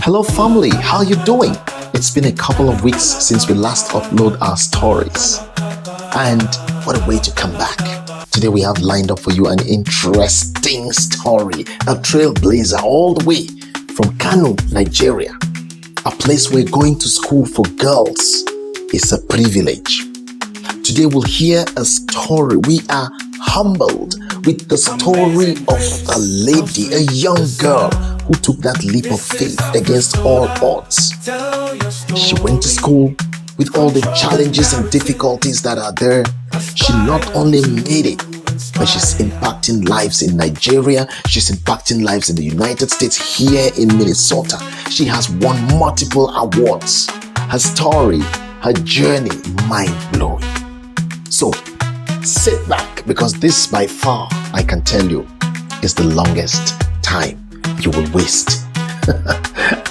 Hello family, how you doing? It's been a couple of weeks since we last uploaded our stories. And what a way to come back. Today we have lined up for you an interesting story, a trailblazer all the way from Kano, Nigeria. A place where going to school for girls is a privilege. Today we'll hear a story. We are humbled with the story of a lady, a young girl who took that leap of faith against all odds. She went to school with all the challenges and difficulties that are there. She not only made it, but she's impacting lives in Nigeria. She's impacting lives in the United States, here in Minnesota. She has won multiple awards. Her story, her journey, mind-blowing. So, sit back, because this by far, I can tell you, is the longest time you will waste.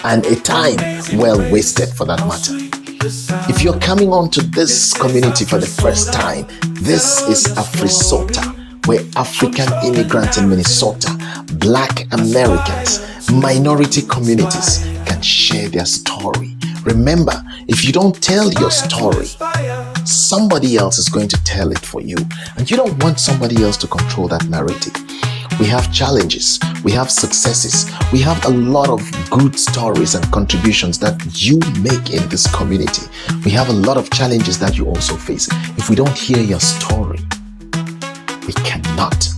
And a time well wasted for that matter. If you're coming on to this community for the first time, this is Afrisota, where African immigrants in Minnesota, Black Americans, minority communities can share their story. Remember, if you don't tell your story, somebody else is going to tell it for you. And you don't want somebody else to control that narrative. We have challenges, we have successes, we have a lot of good stories and contributions that you make in this community. We have a lot of challenges that you also face. If we don't hear your story, we cannot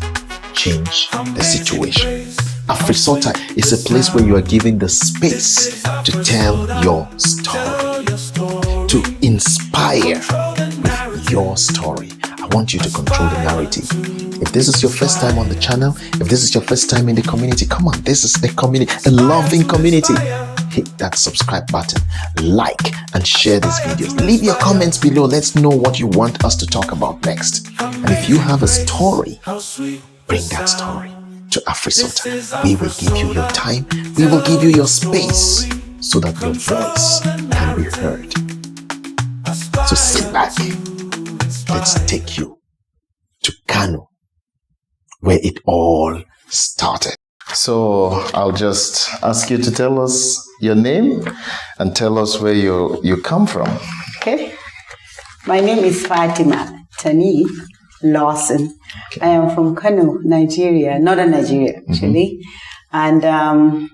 change the situation. Afrisota is a place where you are given the space to tell your story, to inspire with your story. I want you to control the narrative. If this is your first time on the channel, if this is your first time in the community, come on, this is a community, a loving community. Hit that subscribe button, like and share these videos. Leave your comments below. Let's know what you want us to talk about next. And if you have a story, bring that story to Afrisota. We will give you your time. We will give you your space so that your voice can be heard. So sit back. Let's take you to Kano, where it all started. So I'll just ask you to tell us your name and tell us where you come from. Okay. My name is Fatima Lawson. Okay. I am from Kano, Nigeria, northern Nigeria, actually. And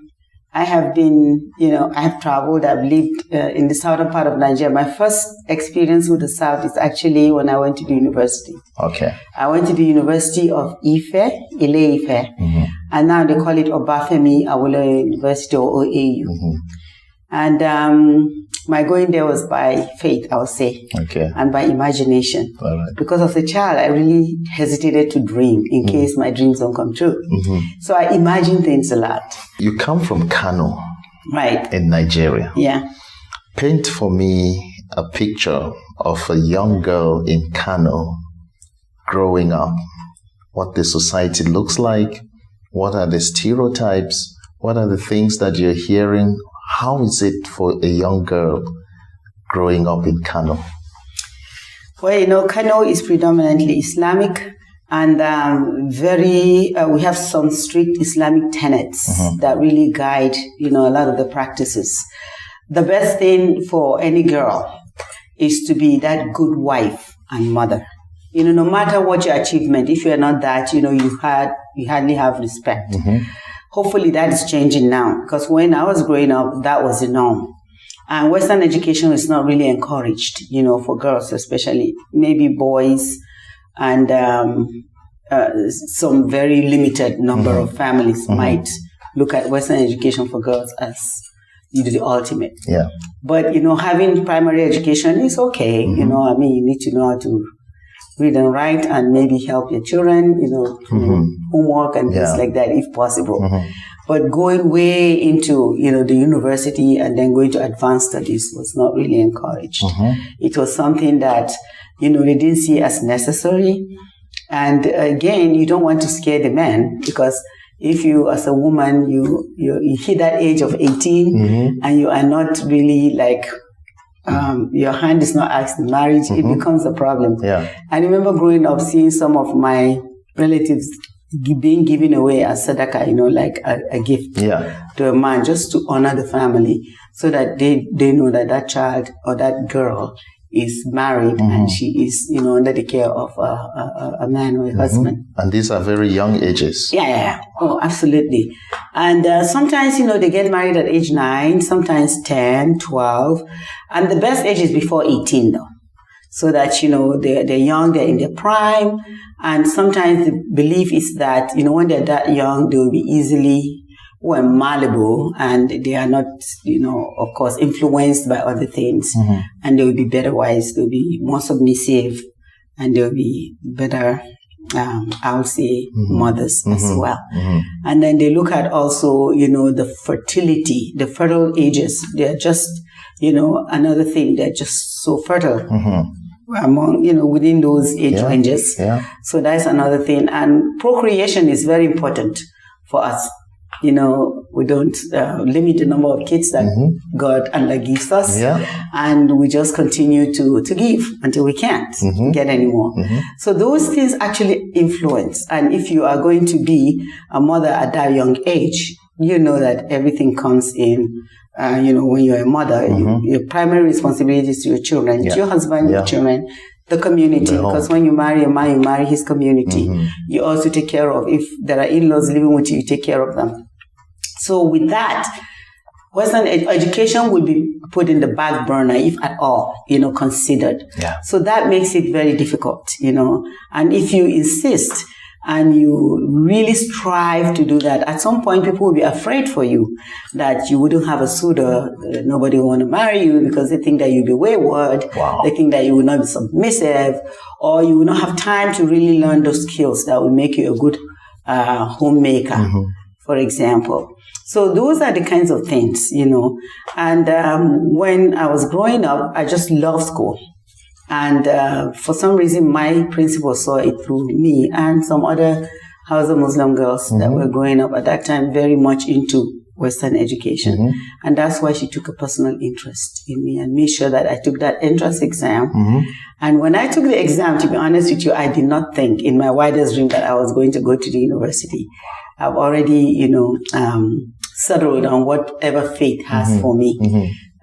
I have been, I have traveled, I've lived in the southern part of Nigeria. My first experience with the South is actually when I went to the university. Okay. I went to the University of Ife, Ile-Ife, and now they call it Obafemi Awolowo University, or OAU. And my going there was by faith, I would say, and by imagination. All right. Because as a child, I really hesitated to dream in case my dreams don't come true. So I imagine things a lot. You come from Kano, right, in Nigeria. Yeah. Paint for me a picture of a young girl in Kano growing up. What the society looks like. What are the stereotypes? What are the things that you're hearing? How is it for a young girl growing up in Kano? Well, Kano is predominantly Islamic, and we have some strict Islamic tenets that really guide, a lot of the practices. The best thing for any girl is to be that good wife and mother. No matter what your achievement, if you are not that, you hardly have respect. Hopefully that is changing now, because when I was growing up, that was the norm. And Western education is not really encouraged, for girls especially. Maybe boys and some very limited number of families might look at Western education for girls as the ultimate. Yeah. But, having primary education is okay. You need to know how to read and write and maybe help your children, homework and things like that if possible. But going way into, the university and then going to advanced studies was not really encouraged. It was something that, they didn't see as necessary. And again, you don't want to scare the men, because if you, as a woman, you hit that age of 18 and you are not really your hand is not asked in marriage, it becomes a problem. Yeah. I remember growing up seeing some of my relatives being given away as sadaqah, like a gift to a man, just to honor the family, so that they know that that child or that girl is married and she is, under the care of a man or a husband. And these are very young ages. Yeah. Oh, absolutely. And sometimes, they get married at age 9, sometimes 10, 12. And the best age is before 18, though. So that, they're young, they're in their prime. And sometimes the belief is that, when they're that young, they will be easily malleable, and they are not, of course, influenced by other things. And they will be better wise, they'll be more submissive, and they'll be better, I would say, mothers as well. And then they look at also, the fertility, the fertile ages. They're just, another thing, they're just so fertile. Among, within those age ranges. So that's another thing. And procreation is very important for us. We don't limit the number of kids that God Allah gives us. And we just continue to give until we can't get any more. So those things actually influence. And if you are going to be a mother at that young age, that everything comes in. When you're a mother, your primary responsibility is to your children, to your husband, your children, the community. Because when you marry a man, you marry his community. You also take care of, if there are in-laws living with you, you take care of them. So with that, Western education will be put in the back burner, if at all, considered. So that makes it very difficult, And if you insist, and you really strive to do that, at some point people will be afraid for you that you wouldn't have a suitor, nobody will want to marry you because they think that you'll be wayward, they think that you will not be submissive, or you will not have time to really learn those skills that will make you a good homemaker, for example. So those are the kinds of things, And when I was growing up, I just loved school. And for some reason, my principal saw it through me and some other Hausa Muslim girls that were growing up at that time very much into Western education. And that's why she took a personal interest in me and made sure that I took that entrance exam. And when I took the exam, to be honest with you, I did not think in my wildest dream that I was going to go to the university. I've already, settled on whatever fate has for me.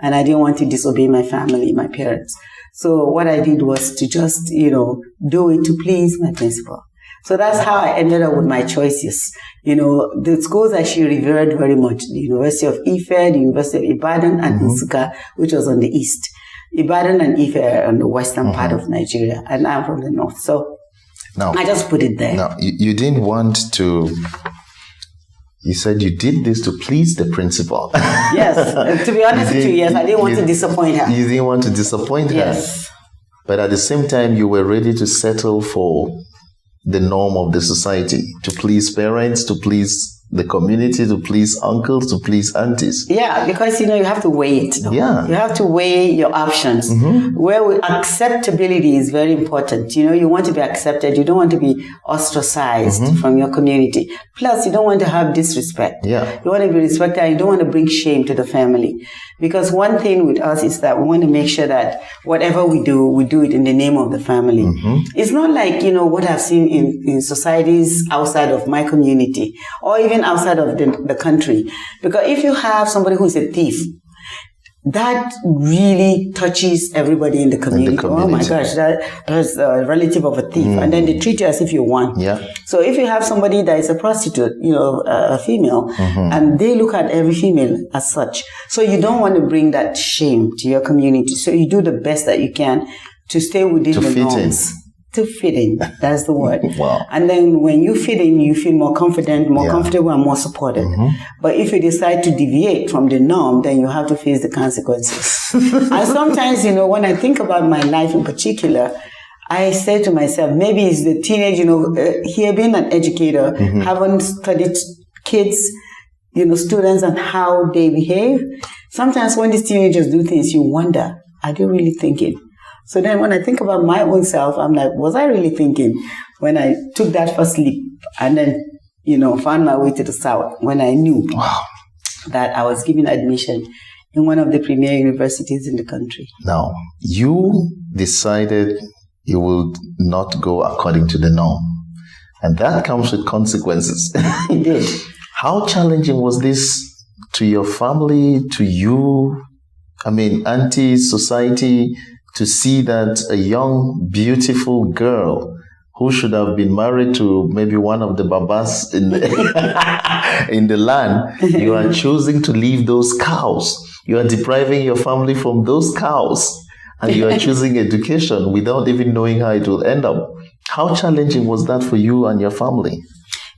And I didn't want to disobey my family, my parents. So what I did was to just, do it to please my principal. So that's how I ended up with my choices. The schools that she revered very much, the University of Ife, the University of Ibadan, and Nsukka, which was on the east. Ibadan and Ife are on the western part of Nigeria, and I'm from the north. So I just put it there. Now, you didn't want to... You said you did this to please the principal. Yes. To be honest with you, yes. I didn't want to disappoint her. You didn't want to disappoint her. Yes. But at the same time, you were ready to settle for the norm of the society, to please parents, to please the community, to please uncles, to please aunties. Yeah, because, you have to weigh it. Yeah. You have to weigh your options. Where acceptability is very important. You want to be accepted. You don't want to be ostracized from your community. Plus, you don't want to have disrespect. Yeah. You want to be respected, and you don't want to bring shame to the family. Because one thing with us is that we want to make sure that whatever we do it in the name of the family. It's not like, what I've seen in societies outside of my community, or even outside of the country. Because if you have somebody who's a thief, that really touches everybody in the community. Oh my gosh, that's a relative of a thief. And then they treat you as if you're one. Yeah. So if you have somebody that is a prostitute, a female, and they look at every female as such. So you don't want to bring that shame to your community. So you do the best that you can to stay within the norms. To fit in. That's the word. Wow. And then when you fit in, you feel more confident, more comfortable, and more supported. But if you decide to deviate from the norm, then you have to face the consequences. And sometimes, when I think about my life in particular, I say to myself, maybe it's the teenage, here being an educator, haven't studied kids, students and how they behave. Sometimes when these teenagers do things, you wonder, are they really thinking? So then when I think about my own self, I'm like, was I really thinking when I took that first leap and then, found my way to the south when I knew that I was given admission in one of the premier universities in the country? Now, you decided you would not go according to the norm. And that comes with consequences. It did. How challenging was this to your family, to you? I mean, aunties, society, to see that a young, beautiful girl who should have been married to maybe one of the babas in the, in the land, you are choosing to leave those cows. You are depriving your family from those cows. And you are choosing education without even knowing how it will end up. How challenging was that for you and your family?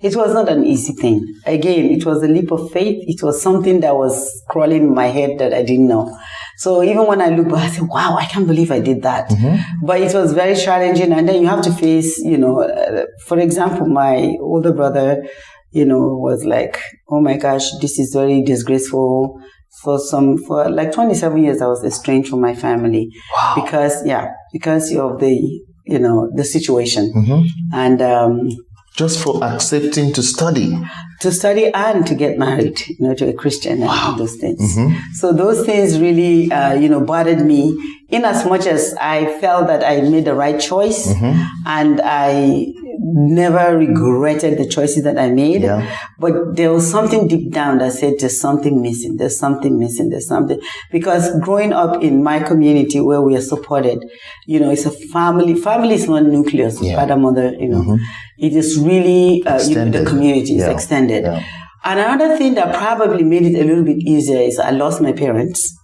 It was not an easy thing. Again, it was a leap of faith. It was something that was crawling in my head that I didn't know. So even when I look back, I say, wow, I can't believe I did that. Mm-hmm. But it was very challenging. And then you have to face, for example, my older brother, was like, oh my gosh, this is very disgraceful. For like 27 years, I was estranged from my family. Wow. Because of the situation. Mm-hmm. And, just for accepting to study. To study and to get married, to a Christian and those things. Mm-hmm. So those things really, bothered me in as much as I felt that I made the right choice, mm-hmm. and I never regretted the choices that I made. Yeah. But there was something deep down that said there's something missing. There's something. Because growing up in my community where we are supported, it's a family. Family is not nucleus, father, mother, mm-hmm. It is really, the community is extended. Yeah. And another thing that probably made it a little bit easier is I lost my parents.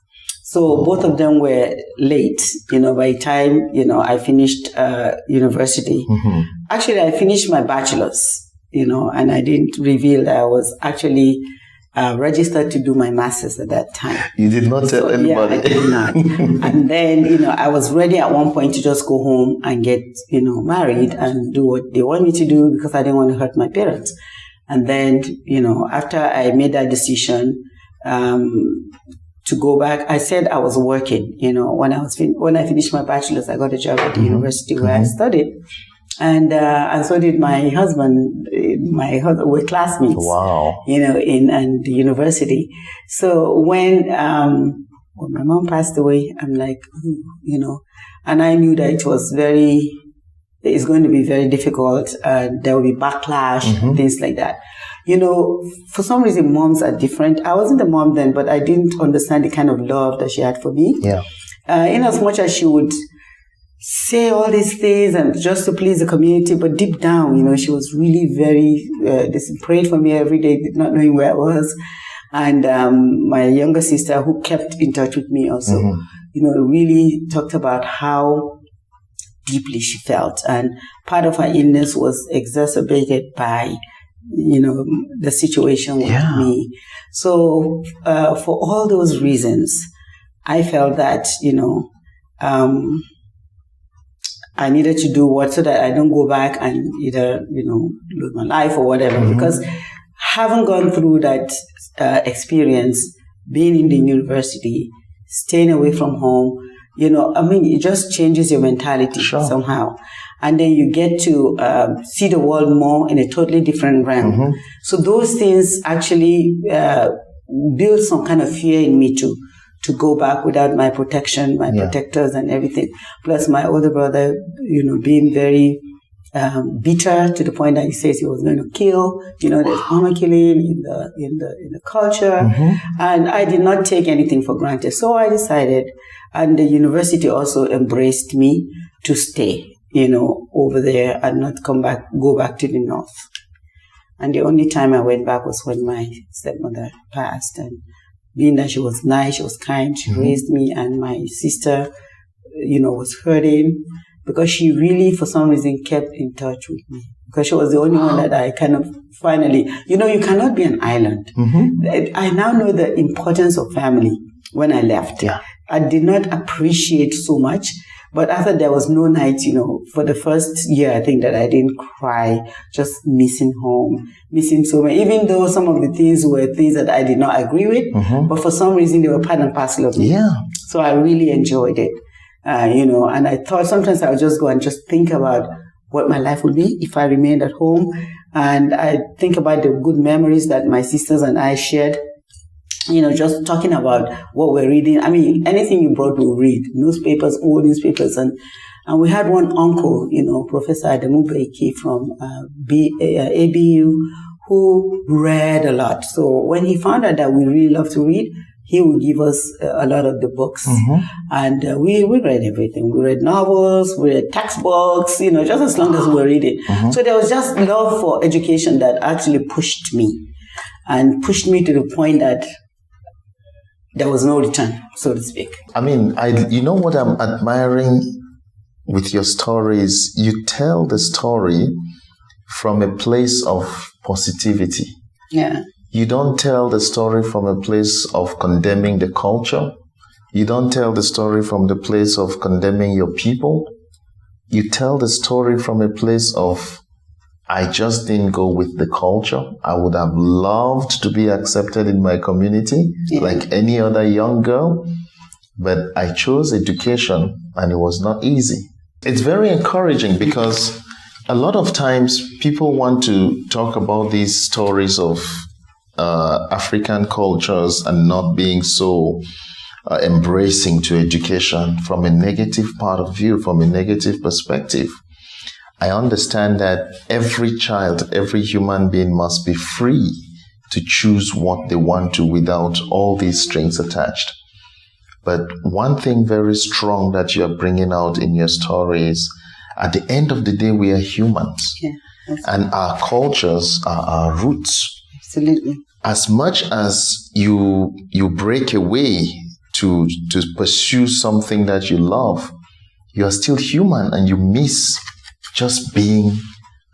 So both of them were late, by the time, I finished university. Mm-hmm. Actually, I finished my bachelor's, and I didn't reveal that I was actually registered to do my master's at that time. You did not tell anybody? Yeah, I did not. And then, I was ready at one point to just go home and get, married and do what they want me to do because I didn't want to hurt my parents. And then, after I made that decision, to go back, I said I was working, when I finished my bachelor's, I got a job at the mm-hmm. university where mm-hmm. I studied. And so did my husband. We're classmates. Wow. In the university. So when my mom passed away, I'm like, and I knew that it's going to be very difficult. There will be backlash, mm-hmm. things like that. For some reason, moms are different. I wasn't a mom then, but I didn't understand the kind of love that she had for me. Yeah. In as much as she would say all these things and just to please the community, but deep down, she was really very, prayed for me every day, not knowing where I was. And my younger sister, who kept in touch with me also, mm-hmm. Really talked about how deeply she felt. And part of her illness was exacerbated by, the situation with me. So for all those reasons, I felt that, I needed to do so that I don't go back and either, lose my life or whatever. Mm-hmm. Because having gone through that experience, being in the university, staying away from home, it just changes your mentality somehow. And then you get to see the world more in a totally different realm. Mm-hmm. So those things actually build some kind of fear in me too. To go back without my protection, my protectors and everything. Plus my older brother, being very bitter to the point that he says he was going to kill. There's honor killing in the culture. Mm-hmm. And I did not take anything for granted. So I decided, and the university also embraced me to stay, over there and not go back to the north. And the only time I went back was when my stepmother passed. And being that she was nice, she was kind, she mm-hmm. raised me, and my sister, was hurting because she really, for some reason, kept in touch with me because she was the only one that I kind of finally, you cannot be an island. Mm-hmm. I now know the importance of family when I left. Yeah. I did not appreciate so much, but after there was no night, for the first year, I think that I didn't cry, just missing home, missing so much, even though some of the things were things that I did not agree with, mm-hmm. but for some reason they were part and parcel of me. Yeah. So I really enjoyed it, and I thought sometimes I would just go and just think about what my life would be if I remained at home. And I think about the good memories that my sisters and I shared. Just talking about what we're reading. I mean, anything you brought, we'll read. Newspapers, old newspapers. And And we had one uncle, Professor Adamu Beiki from ABU, who read a lot. So when he found out that we really love to read, he would give us a lot of the books. And we read everything. We read novels, we read textbooks, just as long as we were reading. So there was just love for education that actually pushed me to the point that there was no return, so to speak. I mean, what I'm admiring with your stories, you tell the story from a place of positivity. Yeah. You don't tell the story from a place of condemning the culture. You don't tell the story from the place of condemning your people. You tell the story from a place of, I just didn't go with the culture. I would have loved to be accepted in my community like any other young girl, but I chose education and it was not easy. It's very encouraging because a lot of times people want to talk about these stories of African cultures and not being so embracing to education from a negative part of view, from a negative perspective. I understand that every child, every human being must be free to choose what they want to without all these strings attached. But one thing very strong that you're bringing out in your story is, at the end of the day, we are humans. Yeah, and our cultures are our roots. Absolutely. As much as you break away to pursue something that you love, you are still human and you miss just being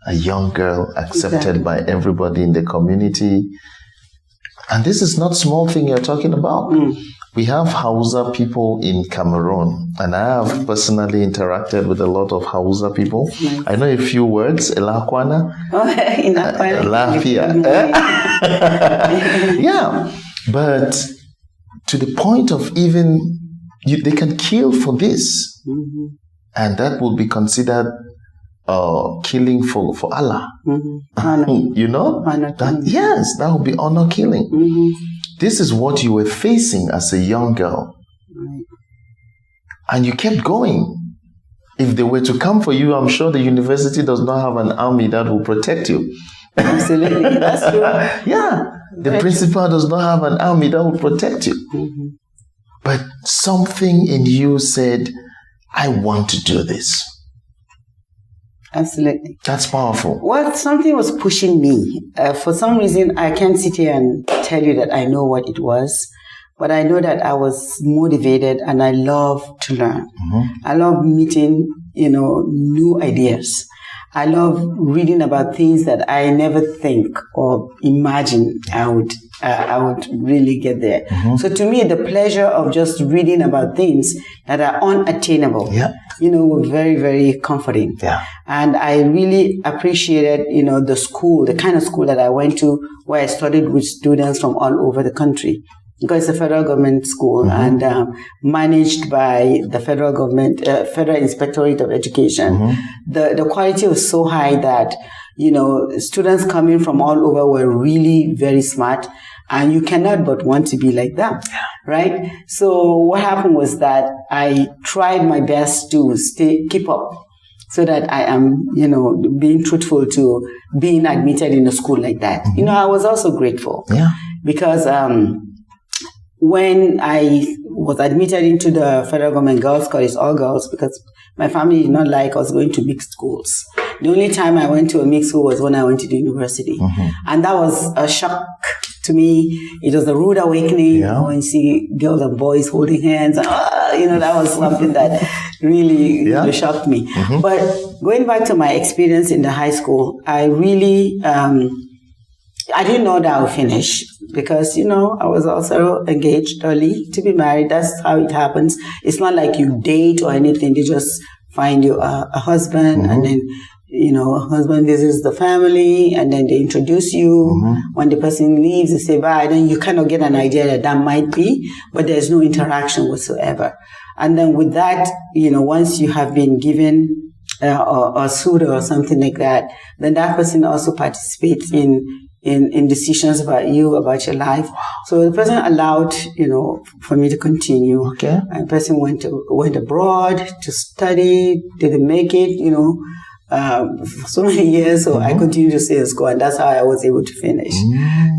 a young girl accepted by everybody in the community. And this is not small thing you're talking about. We have Hausa people in Cameroon, and I have personally interacted with a lot of Hausa people. Nice. I know a few words, Elakwana, Lafia. Yeah, but to the point of even, they can kill for this. And that would be considered killing for Allah. You know? Yes, that would be honor killing. This is what you were facing as a young girl. And you kept going. If they were to come for you, I'm sure the university does not have an army that will protect you. Absolutely, that's true. Yeah, the principal does not have an army that will protect you. But something in you said, I want to do this. Absolutely. That's powerful. Well, something was pushing me. For some reason, I can't sit here and tell you that I know what it was, but I know that I was motivated and I love to learn. I love meeting, new ideas. I love reading about things that I never think or imagine I would really get there. So to me, the pleasure of just reading about things that are unattainable, were very, very comforting. And I really appreciated, the school, the kind of school that I went to, where I studied with students from all over the country. Because it's a federal government school and managed by the federal government, Federal Inspectorate of Education. The quality was so high that, students coming from all over were really very smart, and you cannot but want to be like them, right? So what happened was that I tried my best to keep up, so that I am, being truthful to being admitted in a school like that. I was also grateful because when I was admitted into the federal government girls' college, all girls, because my family did not like us going to mixed schools. The only time I went to a mixed school was when I went to the university. And that was a shock to me. It was a rude awakening when you see girls and boys holding hands. That was something that really shocked me. But going back to my experience in the high school, I really... I didn't know that I would finish because, I was also engaged early to be married. That's how it happens. It's not like you date or anything. They just find you a husband and then, husband visits the family and then they introduce you. When the person leaves, they say bye. Then you kind of get an idea that might be, but there's no interaction whatsoever. And then with that, once you have been given a suitor or something like that, then that person also participates in in decisions about you, about your life. So the person allowed, for me to continue. Okay. And the person went abroad to study, didn't make it, for so many years. So I continued to stay in school, and that's how I was able to finish.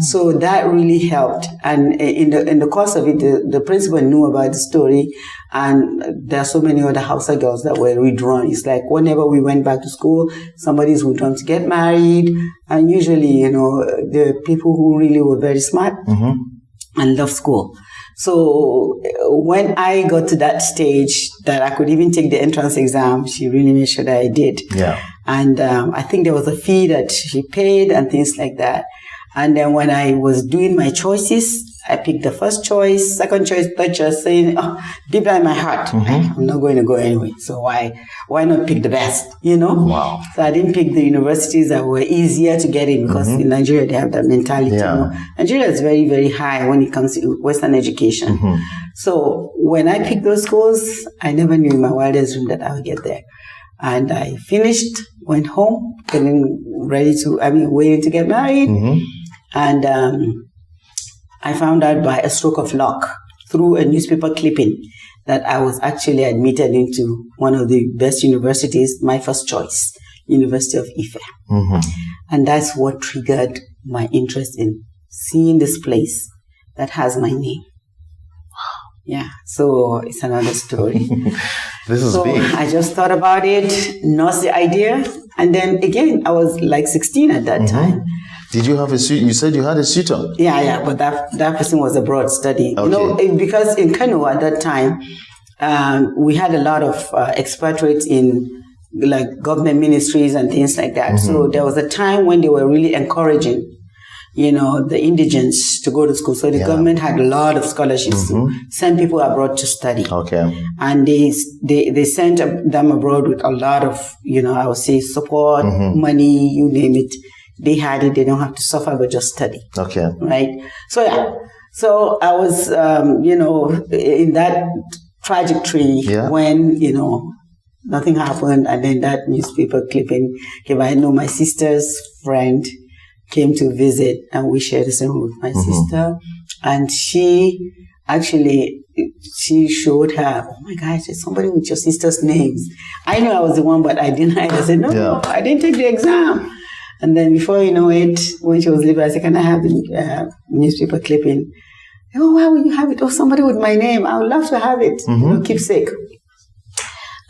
So that really helped. And in the course of it, the principal knew about the story, and there are so many other Hausa girls that were withdrawn. It's like whenever we went back to school, somebody's withdrawn to get married, and usually, the people who really were very smart and loved school. So when I got to that stage that I could even take the entrance exam, she really made sure that I did. Yeah. And I think there was a fee that she paid and things like that. And then when I was doing my choices, I picked the first choice, second choice, third choice, saying, deep down in my heart, I'm not going to go anyway. So why not pick the best, Wow. So I didn't pick the universities that were easier to get in, because in Nigeria, they have that mentality. Nigeria is very, very high when it comes to Western education. So when I picked those schools, I never knew in my wildest dream that I would get there. And I finished, went home, waiting to get married. And I found out by a stroke of luck through a newspaper clipping that I was actually admitted into one of the best universities, my first choice, University of Ife. And that's what triggered my interest in seeing this place that has my name. Yeah, so it's another story. This is big. I just thought about it, nursed the idea, and then again, I was like 16 at that time. Did you have a suit? You said you had a suitor. Yeah, but that person was abroad studying. Okay. Because in Kano at that time, we had a lot of expatriates in like government ministries and things like that. So there was a time when they were really encouraging, the indigents to go to school. So the government had a lot of scholarships to send people abroad to study. Okay. And they sent them abroad with a lot of, I would say support, money, you name it. They had it. They don't have to suffer, but just study. Okay. Right. So yeah. So I was, in that trajectory when, nothing happened. And then that newspaper clipping came. I know my sister's friend came to visit, and we shared the same room with my sister. And she showed her, oh my gosh, there's somebody with your sister's names. I knew I was the one, but I denied. I said, no, I didn't take the exam. And then before you know it, when she was leaving, I said, can I have the newspaper clipping? Oh, why would you have it? Oh, somebody with my name. I would love to have it. Keepsake.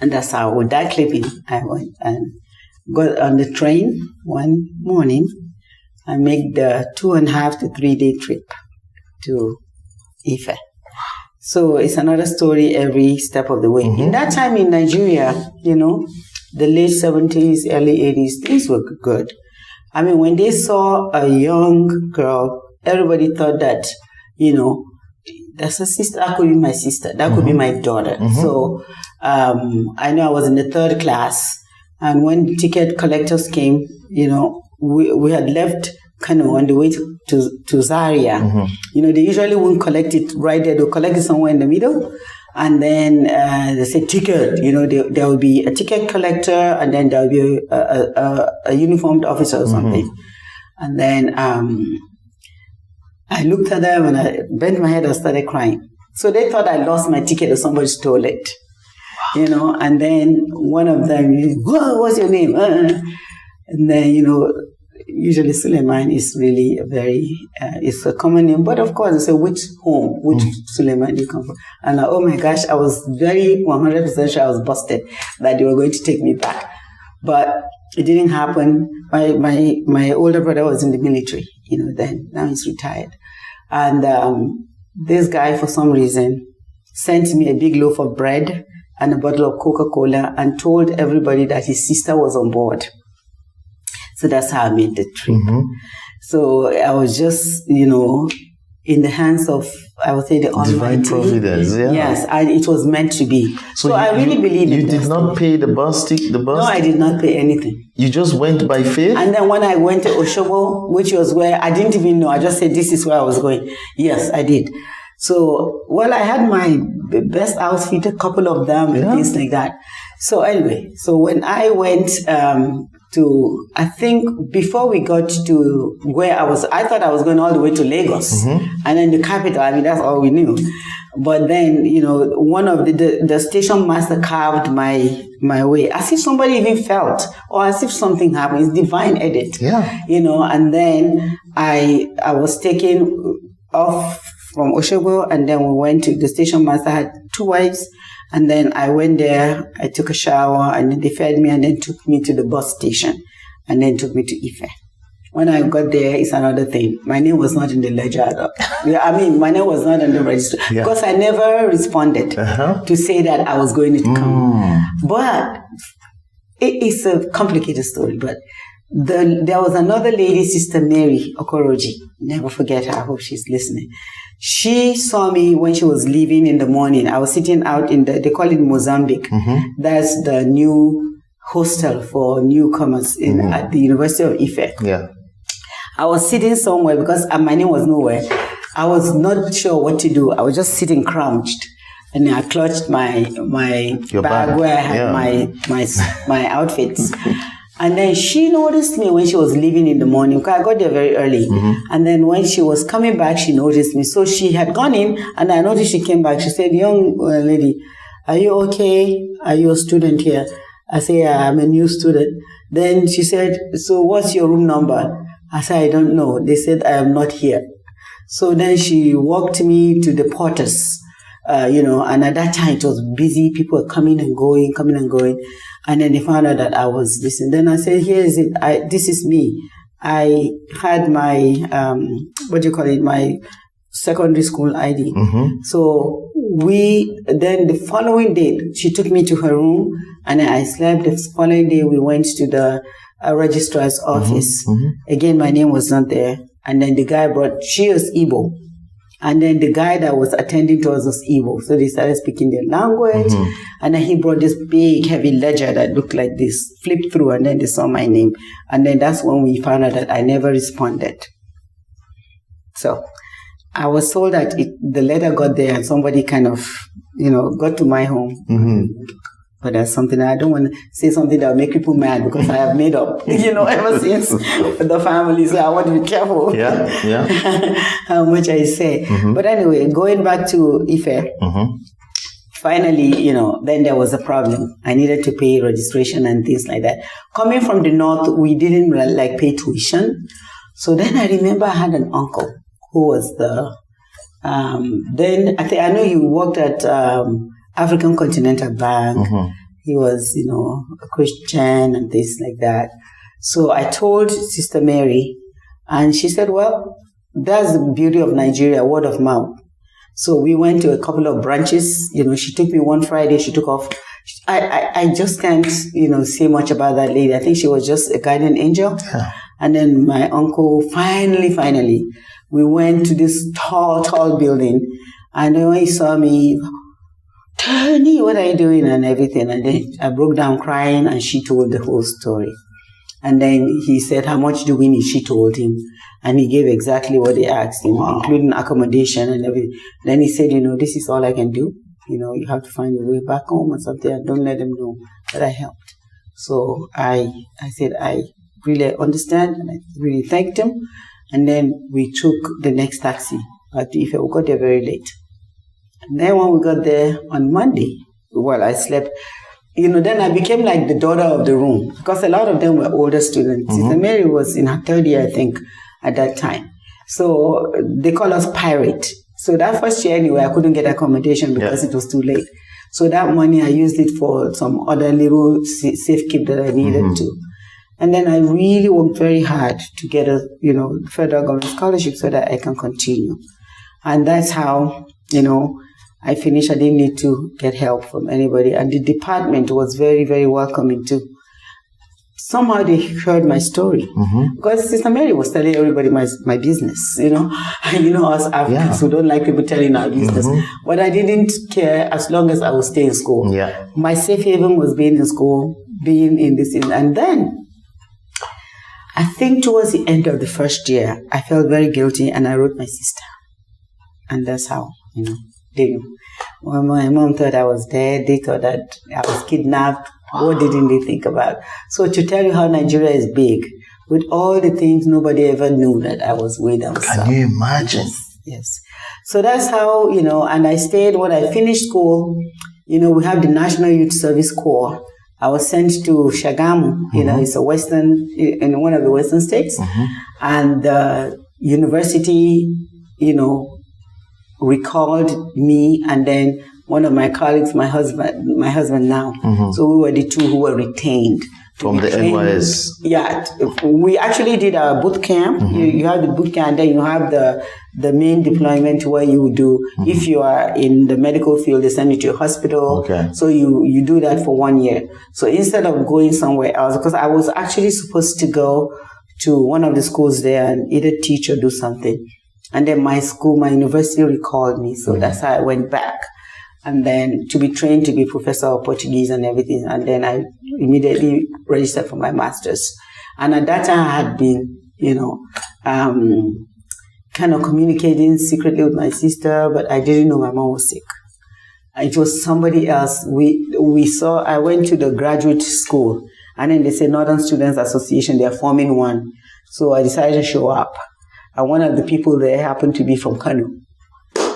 And that's how, with that clipping, I went and got on the train one morning. I made the 2.5 to 3 day trip to Ife. So it's another story every step of the way. In that time in Nigeria, the late 70s, early 80s, things were good. I mean, when they saw a young girl, everybody thought that, that's a sister. That could be my sister. That could be my daughter. So I know I was in the 3rd class. And when ticket collectors came, we had left Kano on the way to Zaria. They usually won't collect it right there. They'll collect it somewhere in the middle. And then they say ticket, there will be a ticket collector, and then there will be a uniformed officer or something. And then I looked at them and I bent my head and started crying. So they thought I lost my ticket or somebody stole it. And then one of them, whoa, what's your name? And then, usually Suleiman is really it's a common name. But of course, they say, which home, which Suleiman do you come from? And oh my gosh, I was very 100% sure I was busted that they were going to take me back. But it didn't happen. My older brother was in the military, then. Now he's retired. And this guy, for some reason, sent me a big loaf of bread and a bottle of Coca-Cola and told everybody that his sister was on board. So that's how I made the trip. So I was just, in the hands of, I would say, the Almighty. Divine providence, Yes, and it was meant to be. So I really believe in you did not pay the bus ticket? No, I did not pay anything. You just went by faith? And then when I went to Oshobo, which was where I didn't even know, I just said, this is where I was going. Yes, I did. So, I had my best outfit, a couple of them, and things like that. So anyway, so when I went I think before we got to where I thought I was going all the way to Lagos, and then the capital. I mean, that's all we knew. But then, one of the station master carved my way, as if somebody even felt, or as if something happened. It's divine edit. Yeah. And then I was taken off from Oshogo, and then we went to the station master. Had 2 wives. And then I went there, I took a shower, and then they fed me, and then took me to the bus station, and then took me to Ife. When I got there, it's another thing. My name was not in the ledger. My name was not on the register, because I never responded to say that I was going to come. But it's a complicated story. But there was another lady, Sister Mary Okoroji. Never forget her. I hope she's listening. She saw me when she was leaving in the morning. I was sitting out they call it Mozambique. That's the new hostel for newcomers at the University of Ife. Yeah. I was sitting somewhere because my name was nowhere. I was not sure what to do. I was just sitting crouched. And I clutched my bag where I had my outfits. And then she noticed me when she was leaving in the morning, because I got there very early. And then when she was coming back, she noticed me. So she had gone in, and I noticed she came back. She said, "Young lady, are you okay? Are you a student here?" I said, "Yeah, I'm a new student." Then she said, "So what's your room number?" I said, "I don't know." They said, "I am not here." So then she walked me to the porters, and at that time it was busy. People were coming and going. And then they found out that I was this. And then I said, "Here is it. This is me. I had my, my secondary school ID." So then the following day, she took me to her room, and I slept. The following day, we went to the registrar's office. Again, my name was not there. And then the guy she was Igbo. And then the guy that was attending to us was Igbo. So they started speaking their language. And then he brought this big, heavy ledger that looked like this, flipped through, and then they saw my name. And then that's when we found out that I never responded. So I was told that the letter got there and somebody kind of, got to my home. But that's something I don't want to say something that will make people mad, because I have made up, ever since with the family. So I want to be careful how much I say. But anyway, going back to Ife, finally, then there was a problem. I needed to pay registration and things like that. Coming from the north, we didn't pay tuition. So then I remember I had an uncle who was then I know you worked at African Continental Bank. He was, a Christian and things like that. So I told Sister Mary, and she said, "Well, that's the beauty of Nigeria, word of mouth." So we went to a couple of branches. She took me one Friday. She took off. I just can't, say much about that lady. I think she was just a guardian angel. Yeah. And then my uncle, finally, we went to this tall building. And then when he saw me, "Tony, what are you doing?" and everything. And then I broke down crying, and she told the whole story. And then he said, "How much do we need?" She told him. And he gave exactly what they asked him, including accommodation and everything. Then he said, "This is all I can do. You have to find your way back home or something, and don't let them know that I helped." So I said, I really understand, and I really thanked him. And then we took the next taxi back to Ife. We got there very late. And then when we got there on Monday, I slept. Then I became like the daughter of the room, because a lot of them were older students. Sister Mary was in her 3rd year, I think, at that time. So they call us pirate. So that first year anyway, I couldn't get accommodation because it was too late. So that money, I used it for some other little safekeep that I needed to. And then I really worked very hard to get a, federal government scholarship so that I can continue. And that's how, I finished. I didn't need to get help from anybody. And the department was very, very welcoming too. Somehow they heard my story. Because Sister Mary was telling everybody my business, us Africans who don't like people telling our business. But I didn't care as long as I would stay in school. Yeah. My safe haven was being in school, being in this. And then, I think towards the end of the first year, I felt very guilty, and I wrote my sister. And that's how, they knew. When my mom thought I was dead, they thought that I was kidnapped. What didn't they think about? So to tell you how Nigeria is big, with all the things nobody ever knew that I was way down south. Can you imagine? Yes. So that's how, and I stayed when I finished school. We have the National Youth Service Corps. I was sent to Shagamu, it's in one of the western states. And the university, recalled me, and then one of my colleagues, my husband now. So we were the two who were retained. From the NYS? Yeah. We actually did a boot camp. You have the boot camp, and then you have the main deployment where you do, if you are in the medical field, they send you to a hospital. Okay. So you do that for 1 year. So instead of going somewhere else, because I was actually supposed to go to one of the schools there and either teach or do something. And then my university recalled me. So that's how I went back. And then to be trained to be professor of Portuguese and everything. And then I immediately registered for my master's. And at that time I had been, kind of communicating secretly with my sister, but I didn't know my mom was sick. It was somebody else. I went to the graduate school, and then they said Northern Students Association, they're forming one. So I decided to show up. And one of the people there happened to be from Kano.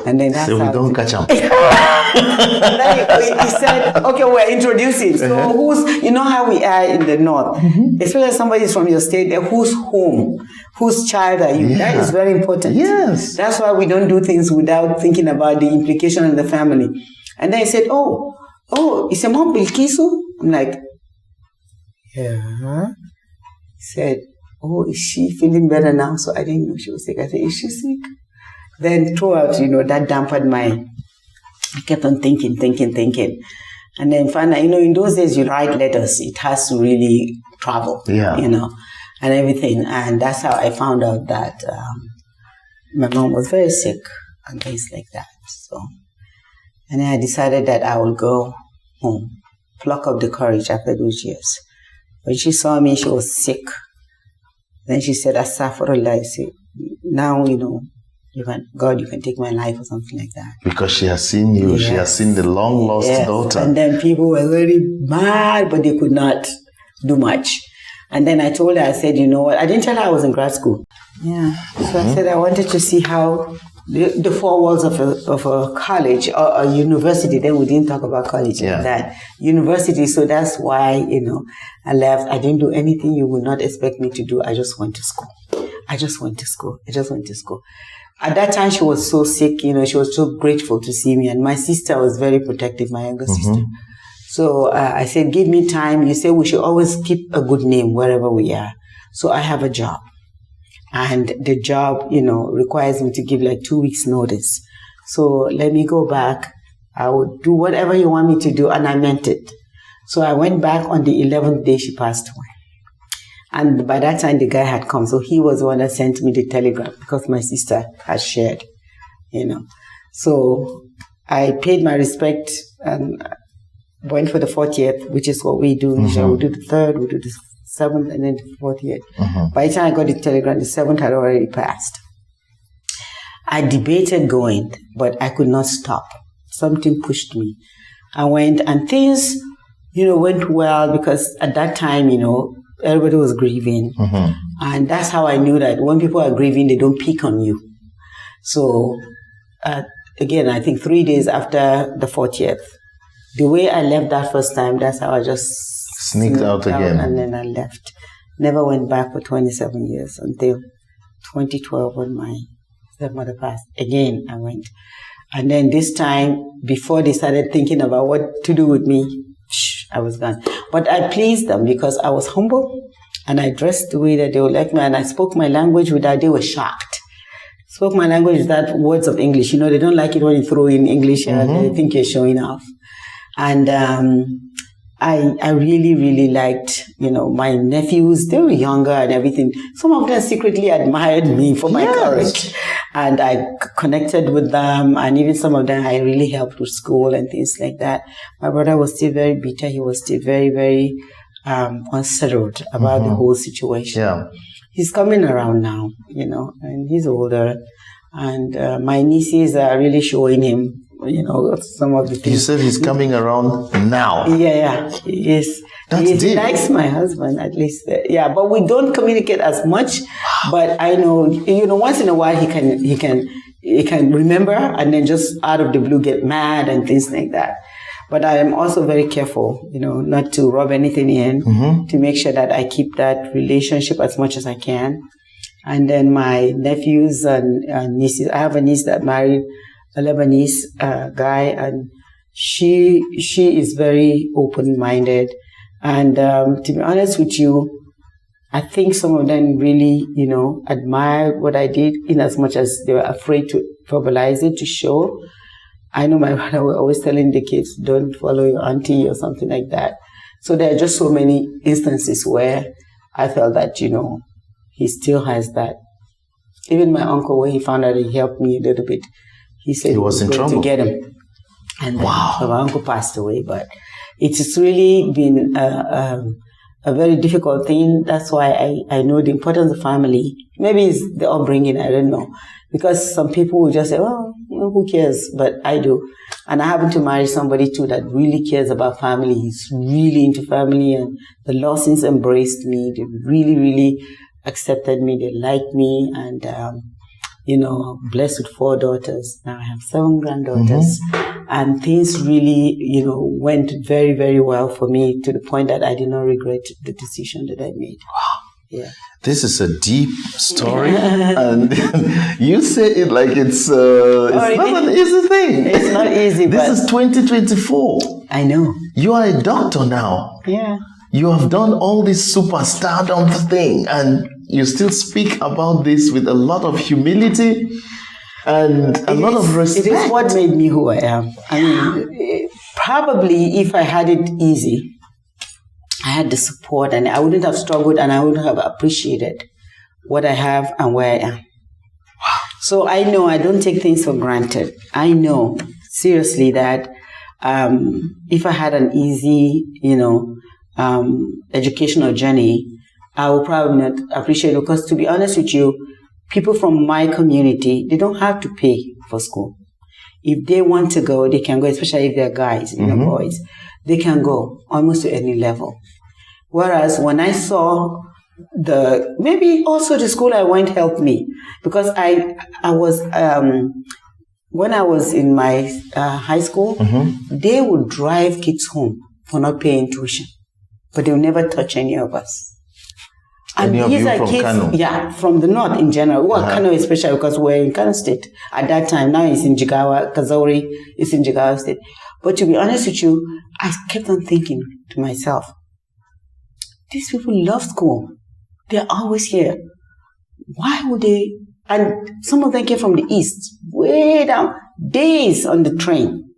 And then that's so we don't catch them. And then he said, okay, we're introducing. So who's, how we are in the north, especially somebody's from your state there, who's home, whose child are you? That is very important. Yes. That's why we don't do things without thinking about the implication in the family. And then he said, oh, is your mom Bilkisu? I'm like, yeah. He said, oh, is she feeling better now? So I didn't know she was sick. I said, is she sick? Then throughout, that dampened I kept on thinking. And then finally, in those days you write letters. It has to really travel, and everything. And that's how I found out that my mom was very sick and things like that. So, and then I decided that I will go home, pluck up the courage after those years. When she saw me, she was sick. Then she said, Astaghfirullah. I said, now, you can take my life or something like that. Because she has seen you. Yes. She has seen the long-lost daughter. And then people were very mad, but they could not do much. And then I told her, I said, you know what? I didn't tell her I was in grad school. Yeah. So I said I wanted to see how the four walls of a college or a university, then we didn't talk about college like that. University, so that's why, I left. I didn't do anything you would not expect me to do. I just went to school. At that time, she was so sick, she was so grateful to see me. And my sister was very protective, my younger sister. So I said, give me time. You say we should always keep a good name wherever we are. So I have a job. And the job, requires me to give 2 weeks notice. So let me go back. I would do whatever you want me to do. And I meant it. So I went back on the 11th day she passed away. And by that time, the guy had come. So he was the one that sent me the telegram because my sister had shared, So I paid my respect and went for the 40th, which is what we do. Usually we do the 3rd, we do the 7th, and then the 40th. By the time I got the telegram, the 7th had already passed. I debated going, but I could not stop. Something pushed me. I went, and things, went well because at that time, everybody was grieving. And that's how I knew that when people are grieving, they don't pick on you. So, again, I think 3 days after the 40th, the way I left that first time, that's how I just sneaked out again. And then I left. Never went back for 27 years until 2012 when my stepmother passed. Again, I went. And then this time, before they started thinking about what to do with me, I was gone. But I pleased them because I was humble and I dressed the way that they would like me and I spoke my language without, they were shocked. Spoke my language without words of English. They don't like it when you throw in English and they think you're showing off. And I really, really liked, my nephews. They were younger and everything. Some of them secretly admired me for my courage. And I connected with them. And even some of them I really helped with school and things like that. My brother was still very bitter. He was still very, very unsettled about the whole situation. Yeah. He's coming around now, and he's older. And my nieces are really showing him some of the things. You said he's coming around now. Yeah, he is. He likes my husband, at least. But we don't communicate as much. But I know, once in a while he can remember and then just out of the blue get mad and things like that. But I am also very careful, not to rub anything in, to make sure that I keep that relationship as much as I can. And then my nephews and nieces, I have a niece that married a Lebanese guy, and she is very open-minded. And to be honest with you, I think some of them really, admired what I did, in as much as they were afraid to verbalize it, to show. I know my brother was always telling the kids, don't follow your auntie or something like that. So there are just so many instances where I felt that, he still has that. Even my uncle, when he found out, he helped me a little bit. He said he was in trouble to get him. And then my uncle passed away. But it's really been a very difficult thing. That's why I know the importance of family. Maybe it's the upbringing, I don't know. Because some people will just say, well, who cares? But I do. And I happen to marry somebody too that really cares about family. He's really into family, and the Lawsons embraced me. They really, really accepted me. They liked me. And, blessed with 4 daughters. Now I have 7 granddaughters. And things really, went very, very well for me, to the point that I did not regret the decision that I made. Wow. Yeah. This is a deep story, and you say it like it's not an easy thing. It's not easy. This is 2024. I know. You are a doctor now. Yeah. You have done all this superstardom thing, and you still speak about this with a lot of humility and a lot of respect. It is what made me who I am. I mean, probably if I had it easy, I had the support, and I wouldn't have struggled, and I wouldn't have appreciated what I have and where I am. Wow. So I know I don't take things for granted. I know seriously that if I had an easy, educational journey, I would probably not appreciate it, because to be honest with you, people from my community, they don't have to pay for school. If they want to go, they can go, especially if they're guys, boys. They can go almost to any level. Whereas when I saw maybe also the school I went helped me, because I was, when I was in my high school, they would drive kids home for not paying tuition, but they would never touch any of us. And these are kids, Kano? From the north in general. Well, Kano especially, because we're in Kano State at that time. Now it's in Jigawa. Kazori is in Jigawa State. But to be honest with you, I kept on thinking to myself, these people love school. They're always here. Why would they? And some of them came from the east, way down, days on the train,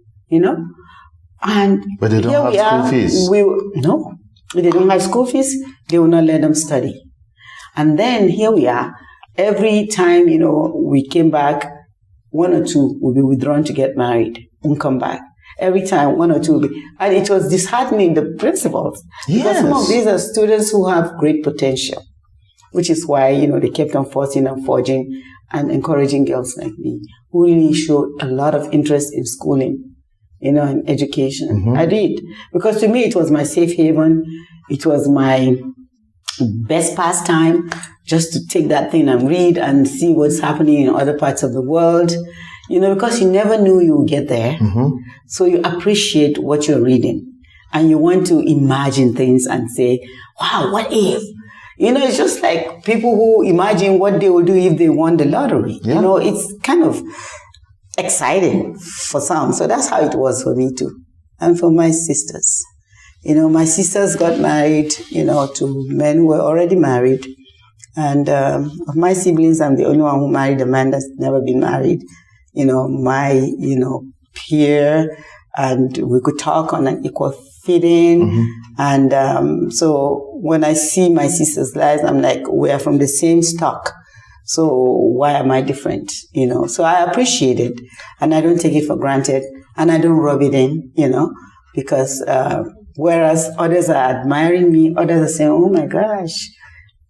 And but they don't have school fees. No, they don't have school fees. They will not let them study. And then here we are. Every time, we came back, 1 or 2 will be withdrawn to get married, won't come back. Every time, 1 or 2 will be. And it was disheartening, the principals. Yes. Because some of these are students who have great potential, which is why, they kept on forcing and forging and encouraging girls like me, who really showed a lot of interest in schooling, in education. I did. Because to me, it was my safe haven. It was my best pastime, just to take that thing and read and see what's happening in other parts of the world, because you never knew you would get there. So you appreciate what you're reading, and you want to imagine things and say, wow, what if? It's just like people who imagine what they will do if they won the lottery. Yeah. It's kind of exciting for some. So that's how it was for me too. And for my sisters. My sisters got married, to men who were already married. And of my siblings, I'm the only one who married a man that's never been married. My, peer, and we could talk on an equal footing. And so when I see my sisters' lives, I'm like, we are from the same stock. So why am I different? So I appreciate it, and I don't take it for granted, and I don't rub it in, because whereas others are admiring me, others are saying, oh my gosh,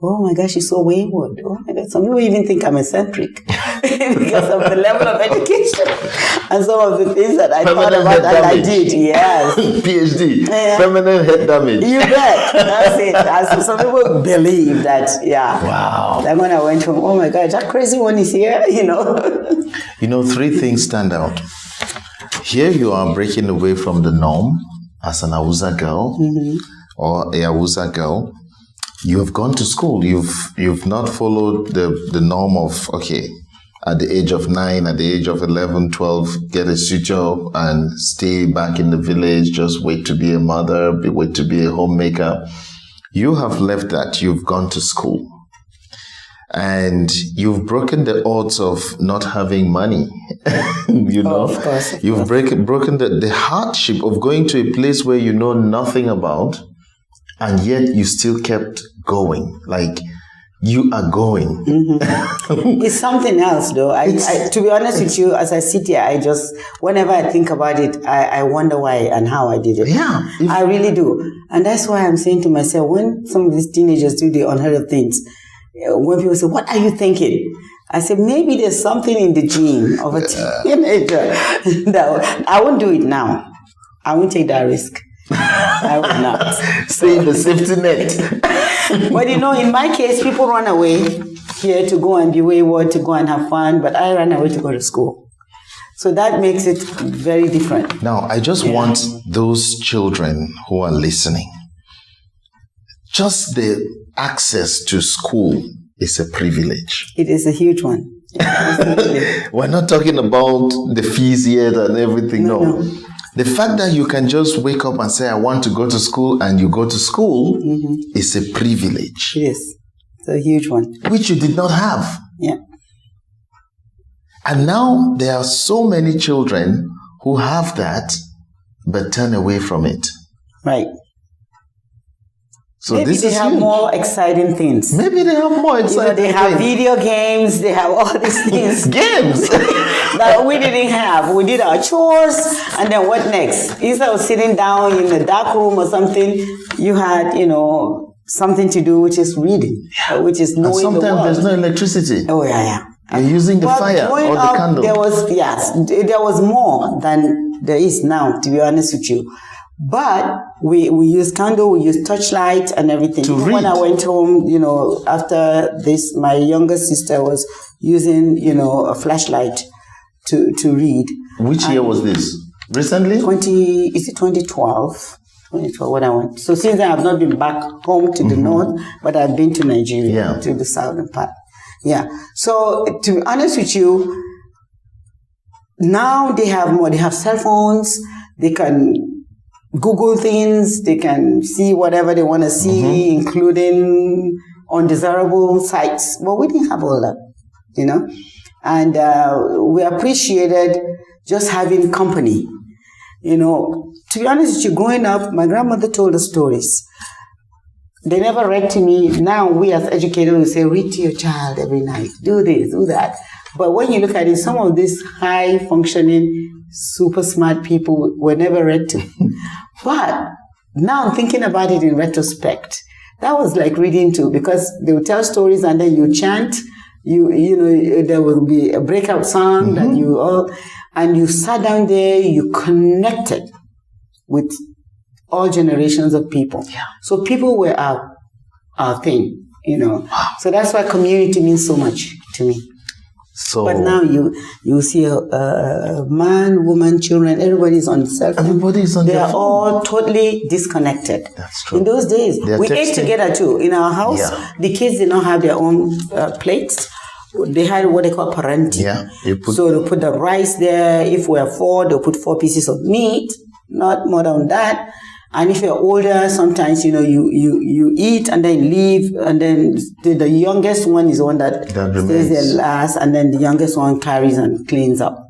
you're so wayward. Oh my God, some people even think I'm eccentric. because of the level of education and some of the things that I thought about and I did. Yes. PhD. Permanent head damage. You bet. That's it. As some people believe that, Wow. Then when I went home, oh my God, that crazy one is here, Three things stand out. Here you are breaking away from the norm as an Hausa girl or a Hausa girl. You have gone to school. You've not followed the norm of, at the age of 9, at the age of 11, 12, get a job and stay back in the village, just wait to be a mother, wait to be a homemaker. You have left that. You've gone to school. And you've broken the odds of not having money. Of course. You've broken the hardship of going to a place where you know nothing about, and yet you still kept going. Like, you are going. It's something else, though. I, to be honest with you, as I sit here, whenever I think about it, I wonder why and how I did it. Yeah. I really do. And that's why I'm saying to myself, when some of these teenagers do the unheard of things, when people say, what are you thinking? I said, maybe there's something in the gene of a teenager that I won't do it now. I won't take that risk. I would not. Stay in the safety net. But in my case, people run away here to go and be wayward, to go and have fun, but I ran away to go to school. So that makes it very different. Now, I just want those children who are listening, just the access to school is a privilege. It is a huge one. We're not talking about the fees yet and everything. No. The fact that you can just wake up and say, I want to go to school, and you go to school is a privilege. It is. It's a huge one. Which you did not have. Yeah. And now there are so many children who have that, but turn away from it. Right. So maybe they have more exciting things. Maybe they have more exciting things. They have video games. They have all these things. Games that we didn't have. We did our chores, and then what next? Instead of sitting down in a dark room or something, you had, something to do, which is reading, which is knowing the world. Sometimes there's no electricity. Oh yeah. You're using the fire or the candle. There was more than there is now, to be honest with you. But we use candle, we use torchlight and everything. To read. When I went home, after this, my younger sister was using, a flashlight to read. Which year was this? Recently? 2012? 2012 when I went. So since then, I've not been back home to the north, but I've been to Nigeria, to the southern part. Yeah. So to be honest with you, now they have more. They have cell phones. They can Google things, they can see whatever they want to see, including undesirable sites. But we didn't have all that, And we appreciated just having company. To be honest with you, growing up, my grandmother told us stories. They never read to me. Now we as educators will say, read to your child every night. Do this, do that. But when you look at it, some of these high-functioning, super smart people were never read to. But now I'm thinking about it in retrospect. That was like reading too, because they would tell stories and then you chant. There will be a breakout song that and you sat down there, you connected with all generations of people. Yeah. So people were our thing, So that's why community means so much to me. So, but now you see a man, woman, children, everybody's on cell phone. Everybody's on their phone. They are all totally disconnected. That's true. In those days, we ate together too. In our house, the kids did not have their own plates. They had what they call parenti. Yeah. So they put the rice there. If we're 4, they'll put 4 pieces of meat, not more than that. And if you're older, sometimes, you eat and then leave, and then the youngest one is the one that stays there last, and then the youngest one carries and cleans up.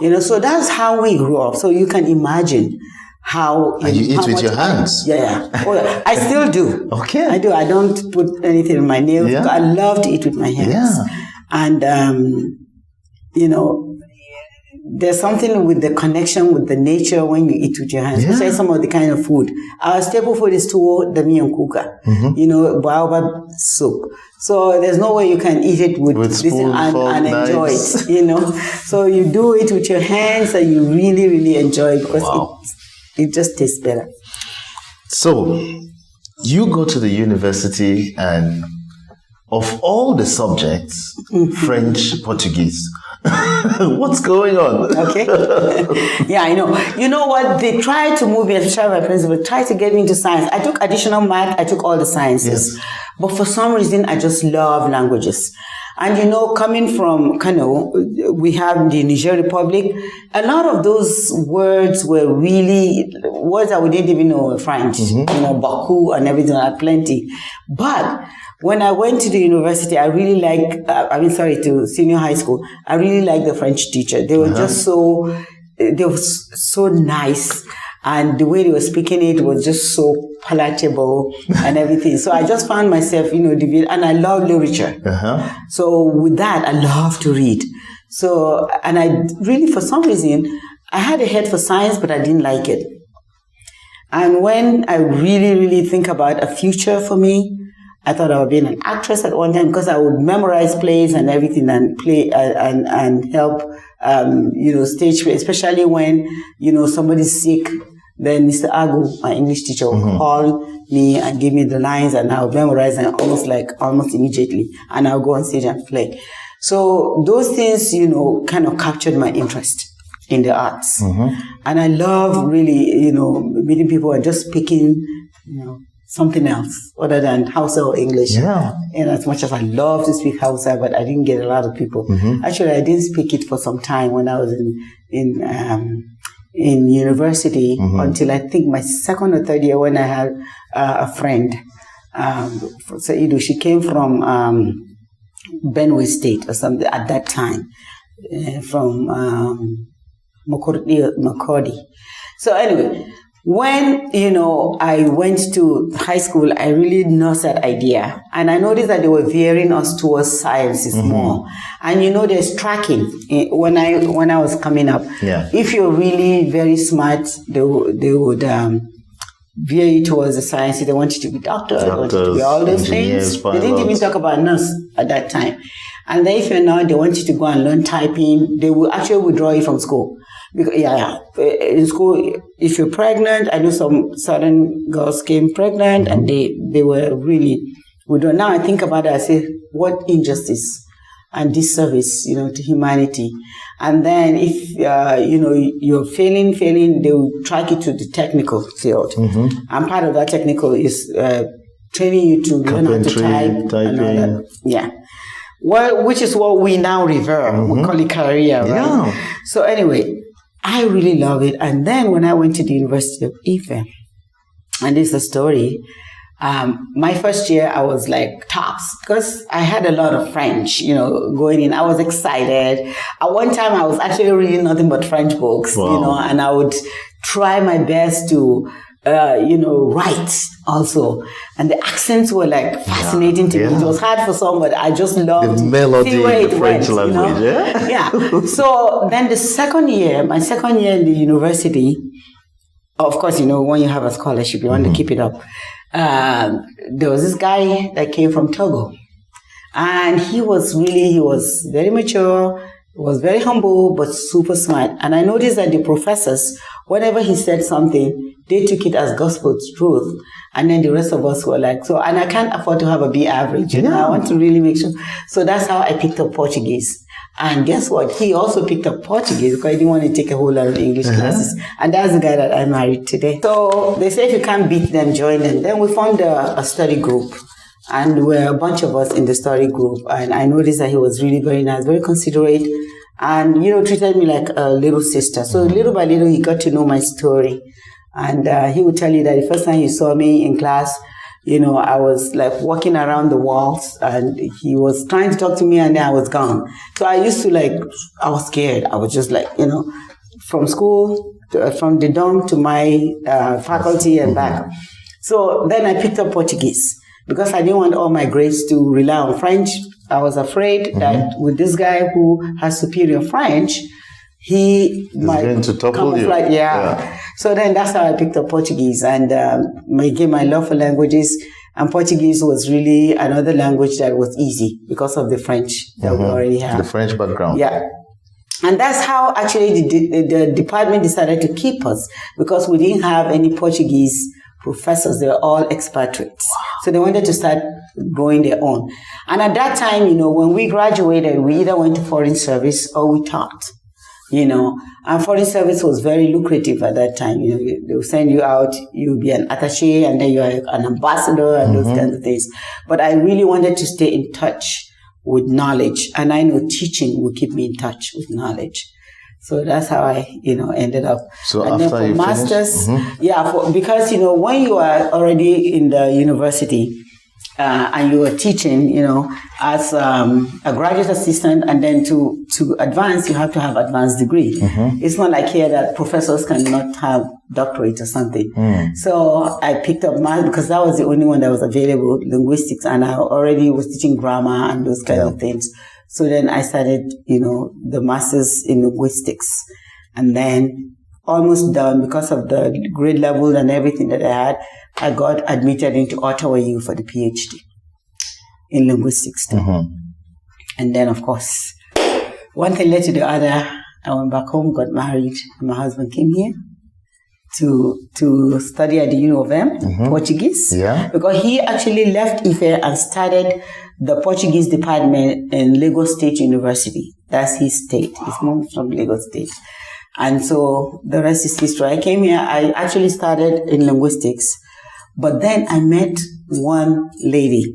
Wow. So that's how we grew up. So you can imagine how... And you eat with your hands. Yeah. Oh, I still do. Okay. I do. I don't put anything in my nails. Yeah. I love to eat with my hands. Yeah. And, there's something with the connection with the nature when you eat with your hands, especially some of the kind of food. Our staple food is tuwo, the miyan kuka, baobab soup. So there's no way you can eat it with this spoon, and enjoy it, So you do it with your hands and you really, really enjoy it because it just tastes better. So you go to the university and of all the subjects, French, Portuguese. What's going on? Okay. Yeah, I know. You know what? They tried to move me, especially my principal, tried to get me into science. I took additional math. I took all the sciences. Yes. But for some reason, I just love languages. And, coming from Kano, we have the Niger Republic. A lot of those words were really words that we didn't even know were French. Baku and everything, I had plenty. But when I went to the university, I really to senior high school, I really liked the French teacher. They were just they were so nice. And the way they were speaking it was just so palatable and everything. So I just found myself, and I love literature. So with that, I love to read. So, and I really, for some reason, I had a head for science, but I didn't like it. And when I really, really think about a future for me, I thought I would be an actress at one time because I would memorize plays and everything and play and help, stage play, especially when, somebody's sick. Then Mr. Agu, my English teacher, would call me and give me the lines and I would memorize and almost immediately. And I'll go on stage and play. So those things, kind of captured my interest in the arts. And I love really, meeting people and just speaking, something else other than Hausa or English. Yeah. And as much as I love to speak Hausa, but I didn't get a lot of people. Actually, I didn't speak it for some time when I was in university until I think my second or third year when I had a friend, Saidu. She came from Benue State or something at that time, from Makurdi. So anyway, when, I went to high school, I really nursed that idea. And I noticed that they were veering us towards sciences more. And, there's tracking when I was coming up. Yeah. If you're really very smart, they would veer you towards the sciences. They want you to be doctors, they want you to be all those things. Pilots. They didn't even talk about nurse at that time. And then if you're not, they want you to go and learn typing. They will actually withdraw you from school. Because, in school, if you're pregnant, I know some certain girls came pregnant and they were really withdrawn. Now I think about it, I say, what injustice and disservice, to humanity. And then if, you're failing, they will track you to the technical field. And part of that technical is training you to learn how to type. Typing. Yeah. Well, which is what we now revere. We call it career, right? Yeah. So anyway, I really love it. And then when I went to the University of Ife, and this is a story, my first year I was like tops because I had a lot of French, going in. I was excited. At one time I was actually reading nothing but French books, and I would try my best to, write also. And the accents were like fascinating to me. It was hard for some, but I just loved the melody in the French went, language. Yeah. So then my second year in the university, of course, when you have a scholarship, you want to keep it up. There was this guy that came from Togo. And he was very mature, was very humble, but super smart. And I noticed that the professors, whenever he said something, they took it as gospel truth. And then the rest of us were like, and I can't afford to have a B average. I want to really make sure. So that's how I picked up Portuguese. And guess what? He also picked up Portuguese because I didn't want to take a whole lot of English classes. And that's the guy that I married today. So they say if you can't beat them, join them. Then we formed a study group. And we're a bunch of us in the study group. And I noticed that he was really very nice, very considerate. And, treated me like a little sister. So little by little, he got to know my story. And he would tell you that the first time he saw me in class, I was like walking around the walls and he was trying to talk to me and then I was gone. So I used to I was scared. I was just from school, from the dorm to my faculty and back. So then I picked up Portuguese because I didn't want all my grades to rely on French. I was afraid that with this guy who has superior French, he might going to topple you. Yeah. So then that's how I picked up Portuguese. And again, my love for languages. And Portuguese was really another language that was easy because of the French that we already have. The French background. Yeah. And that's how actually the department decided to keep us, because we didn't have any Portuguese professors. They were all expatriates. Wow. So they wanted to start growing their own. And at that time, when we graduated, we either went to foreign service or we taught. And foreign service was very lucrative at that time. They would send you out, you'll be an attaché, and then you're an ambassador and those kinds of things. But I really wanted to stay in touch with knowledge. And I know teaching will keep me in touch with knowledge. So that's how I, ended up. So and after then for you masters, finished? Because, when you are already in the university, and you are teaching, as a graduate assistant, and then to advance, you have to have advanced degree. It's not like here that professors cannot have doctorate or something. So I picked up math because that was the only one that was available, linguistics, and I already was teaching grammar and those kinds of things. So then I started, the master's in linguistics, and then almost done because of the grade level and everything that I had. I got admitted into Ottawa U for the PhD in linguistics too. And then, of course, one thing led to the other. I went back home, got married, and my husband came here to study at the U of M, Portuguese. Yeah. Because he actually left Ife and started the Portuguese department in Lagos State University. That's his state. His mom from Lagos State. And so the rest is history. I came here, I actually started in linguistics, but then I met one lady.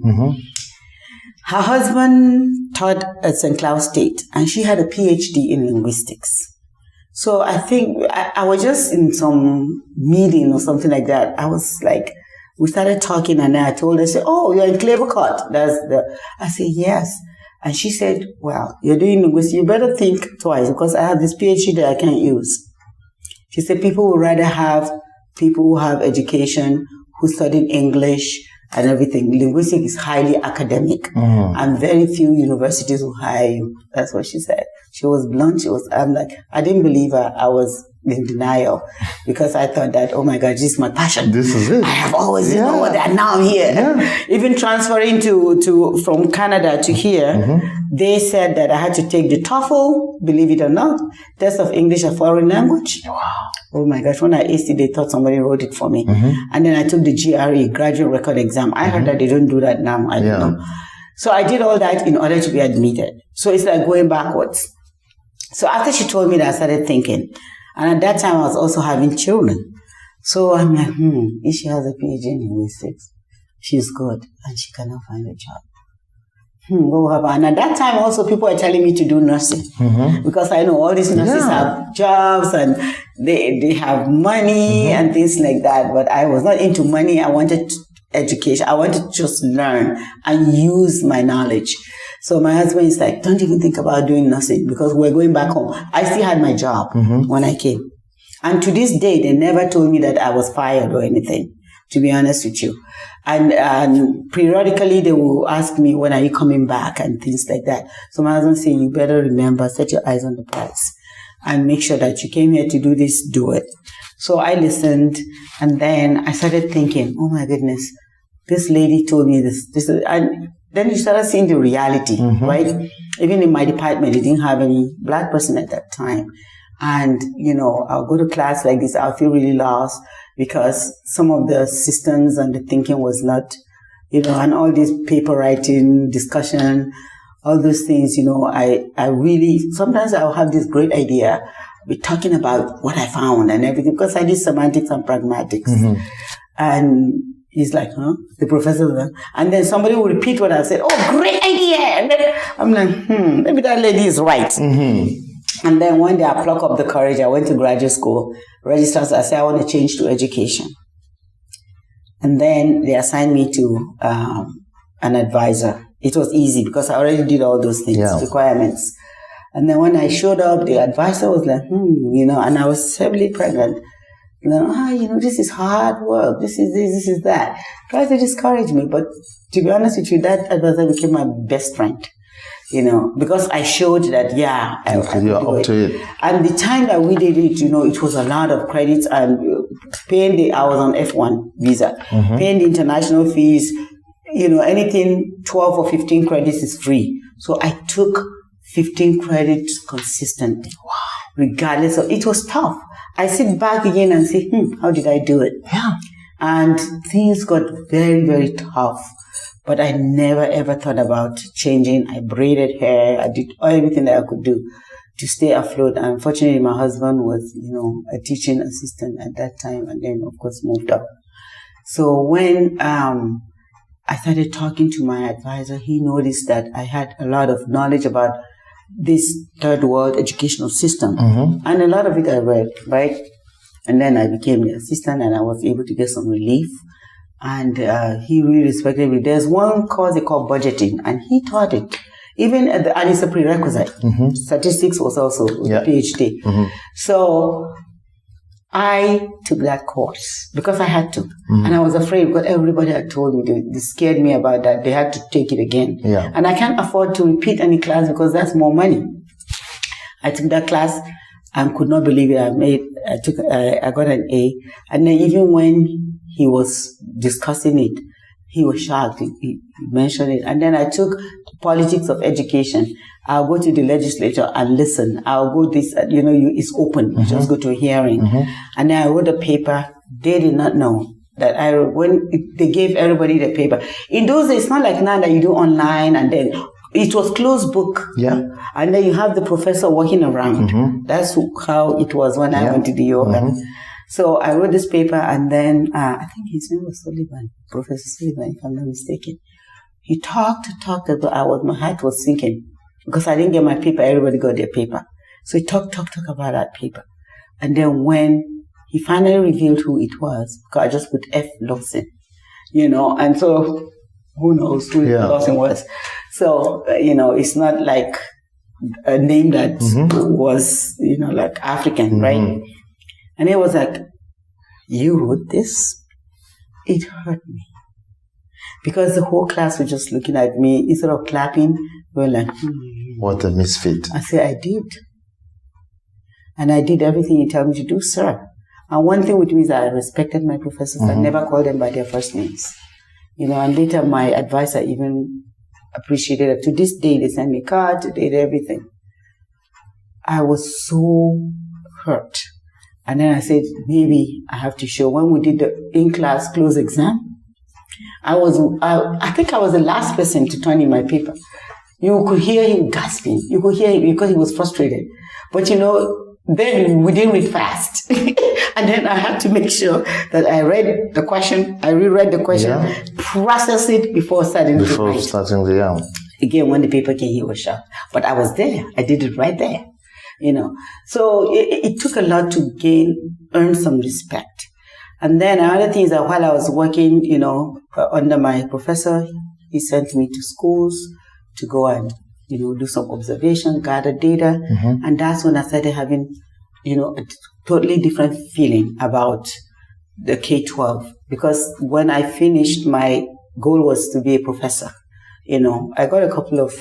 Her husband taught at St. Cloud State, and she had a PhD in linguistics. So I think I was just in some meeting or something like that. I was like, we started talking, and then I told her, I said, "Oh, you're in Clevercut." I said, "Yes." And she said, "Well, you're doing linguistics. You better think twice, because I have this PhD that I can't use." She said, "People would rather have people who have education, who studied English and everything. Linguistics is highly academic, and very few universities will hire you." That's what she said. She was blunt. I'm like, I didn't believe her. I was in denial because I thought that, oh my God, this is my passion. This is it. I have always known that. Now I'm here. Yeah. Even transferring from Canada to here, they said that I had to take the TOEFL, believe it or not, test of English, a foreign language. Wow. Oh my gosh, when I aced it, they thought somebody wrote it for me. And then I took the GRE, graduate record exam. I heard that they don't do that now. I don't know. So I did all that in order to be admitted. So it's like going backwards. So after she told me that, I started thinking. And at that time, I was also having children. So I'm like, if she has a PhD in linguistics, she's good, and she cannot find a job. What will happen? And at that time, also, people are telling me to do nursing. Because I know all these nurses have jobs, and they have money and things like that. But I was not into money. I wanted education. I wanted to just learn and use my knowledge. So my husband is like, don't even think about doing nursing, because we're going back home. I still had my job when I came. And to this day, they never told me that I was fired or anything, to be honest with you. And periodically, they will ask me, when are you coming back, and things like that. So my husband said, you better remember, set your eyes on the prize and make sure that you came here to do this, do it. So I listened, and then I started thinking, oh my goodness, this lady told me this, and then you started seeing the reality, right? Even in my department, they didn't have any black person at that time. And, I'll go to class like this, I'll feel really lost because some of the systems and the thinking was not, and all this paper writing, discussion, all those things, I really, sometimes I'll have this great idea, be talking about what I found and everything, because I did semantics and pragmatics. And he's like, the professor. And then somebody will repeat what I said. Oh, great idea. And then I'm like, maybe that lady is right. And then one day I plucked up the courage. I went to graduate school, registered. I said, I want to change to education. And then they assigned me to an advisor. It was easy because I already did all those things, requirements. And then when I showed up, the advisor was like, and I was heavily pregnant. This is hard work. This is this, this is that. Tried to discourage me, but to be honest with you, that advisor became my best friend. because I showed that, you're up to it. And the time that we did it, it was a lot of credits, and I was on F1 visa, paying the international fees, anything 12 or 15 credits is free. So I took 15 credits consistently. Wow. Regardless of, it was tough. I sit back again and say, how did I do it? Yeah. And things got very, very tough. But I never ever thought about changing. I braided hair. I did everything that I could do to stay afloat. And unfortunately, my husband was, a teaching assistant at that time, and then, of course, moved up. So when I started talking to my advisor, he noticed that I had a lot of knowledge about this third world educational system. And a lot of it I read, right? And then I became the assistant, and I was able to get some relief. And he really respected me. There's one course they call budgeting, and he taught it. And it's a prerequisite. Statistics was also a PhD. So I took that course because I had to. And I was afraid because everybody had told me, they scared me about that. They had to take it again. Yeah. And I can't afford to repeat any class because that's more money. I took that class and could not believe it. I got an A. And then even when he was discussing it, he was shocked. He mentioned it. And then I took politics of education. I'll go to the legislature and listen. I'll go this, it's open. You just go to a hearing. And then I wrote a paper. They did not know that they gave everybody the paper. In those days, it's not like now that you do online, and then it was closed book. Yeah. And then you have the professor walking around. That's how it was when I went to the UN. So I wrote this paper, and then I think his name was Sullivan, Professor Sullivan, if I'm not mistaken. He talked, but my heart was sinking because I didn't get my paper. Everybody got their paper. So he talked about that paper. And then when he finally revealed who it was, because I just put F. Lawson, and so who knows who Lawson was. So, it's not like a name that was, like African, right? And it was like, you wrote this? It hurt me. Because the whole class was just looking at me. Instead of clapping, we were like, What a misfit. I said, I did. And I did everything you tell me to do, sir. And one thing with me is I respected my professors. I never called them by their first names. And later my advisor even appreciated it. To this day, they sent me cards, they did everything. I was so hurt. And then I said, maybe I have to show. When we did the in-class close exam, I think I was the last person to turn in my paper. You could hear him gasping. You could hear him because he was frustrated. But then we didn't read fast. And then I had to make sure that I read the question, I reread the question, process it before starting to write. Again, when the paper came, he was shocked. But I was there. I did it right there. So it took a lot to earn some respect. And then another thing is that while I was working, under my professor, he sent me to schools to go and, do some observation, gather data. And that's when I started having, a totally different feeling about the K-12. Because when I finished, my goal was to be a professor. I got a couple of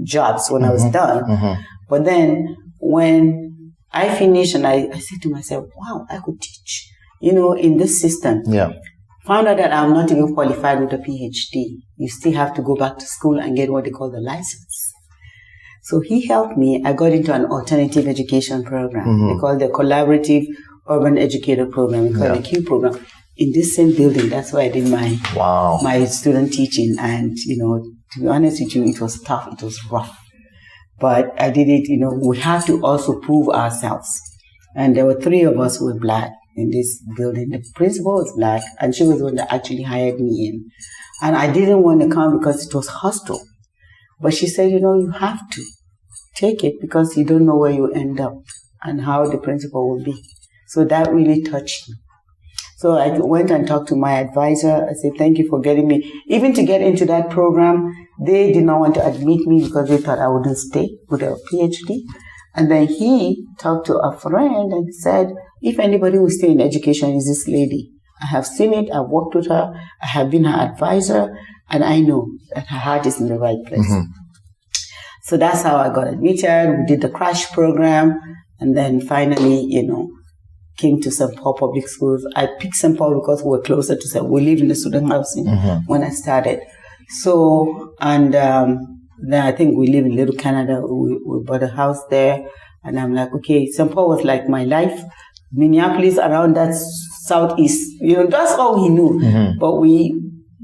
jobs when I was done. But then when I finished and I said to myself, wow, I could teach, in this system. Yeah. Found out that I'm not even qualified with a PhD. You still have to go back to school and get what they call the license. So he helped me. I got into an alternative education program. They call it the Collaborative Urban Educator Program. We call it the Q program. In this same building, that's where I did my student teaching. And, to be honest with you, it was tough. It was rough. But I did it, we have to also prove ourselves. And there were 3 of us who were black in this building. The principal was black, and she was the one that actually hired me in. And I didn't want to come because it was hostile. But she said, you have to take it because you don't know where you end up and how the principal will be. So that really touched me. So I went and talked to my advisor. I said, thank you for getting me. Even to get into that program, they did not want to admit me because they thought I wouldn't stay with a PhD. And then he talked to a friend and said, if anybody will stay in education, is this lady. I have seen it. I've worked with her. I have been her advisor, and I know that her heart is in the right place. So that's how I got admitted. We did the crash program, and then finally, came to St. Paul Public Schools. I picked St. Paul because we were closer to St. Paul. We lived in the student housing when I started. So, and then I think we live in Little Canada. We bought a house there, and I'm like, okay, St. Paul was like my life. Minneapolis, around that southeast, that's all we knew. But we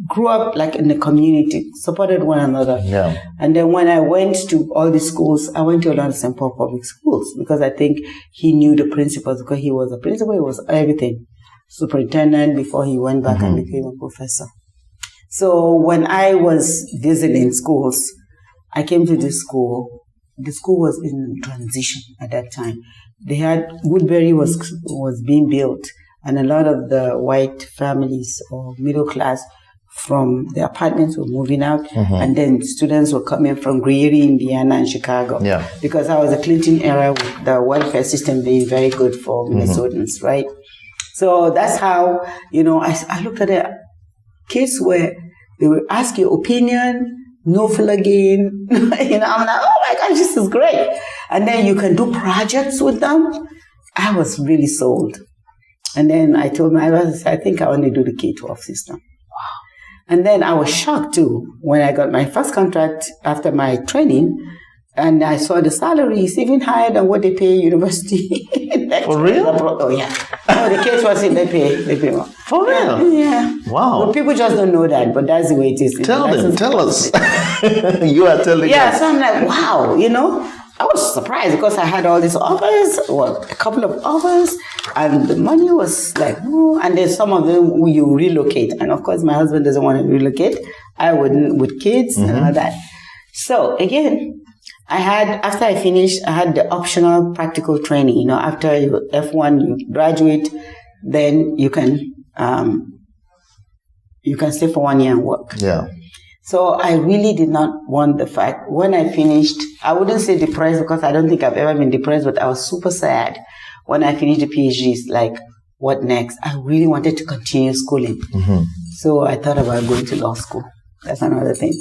grew up like in the community, supported one another. Yeah. And then when I went to all the schools, I went to a lot of St. Paul Public Schools because I think he knew the principals, because he was a principal, he was everything. Superintendent before he went back and became a professor. So when I was visiting schools, I came to this school. The school was in transition at that time. They had, Woodbury was being built, and a lot of the white families or middle class from the apartments were moving out, and then students were coming from Greeley, Indiana, and Chicago. Yeah. Because that was a Clinton era with the welfare system being very good for Minnesotans, right? So that's how, I looked at it. Kids they would ask your opinion, no flogging. I'm like, oh my gosh, this is great. And then you can do projects with them. I was really sold. And then I told my advisor, I think I want to do the K-12 system. And then I was shocked too when I got my first contract after my training, and I saw the salary is even higher than what they pay university. For real? Oh yeah. No, the K-12 they pay more. For real? Yeah. Wow. Well, people just don't know that, but that's the way it is. Tell us. You are telling us. Yeah, so I'm like, wow, I was surprised because I had all these offers, a couple of offers, and the money was like, and then some of them you relocate. And of course, my husband doesn't want to relocate. I wouldn't, with kids and all that. So again, after I finished, I had the optional practical training. After you F1, you graduate, then you can stay for 1 year and work. Yeah. So I really did not want the fact. When I finished, I wouldn't say depressed because I don't think I've ever been depressed, but I was super sad when I finished the PhDs. Like, what next? I really wanted to continue schooling. So I thought about going to law school. That's another thing.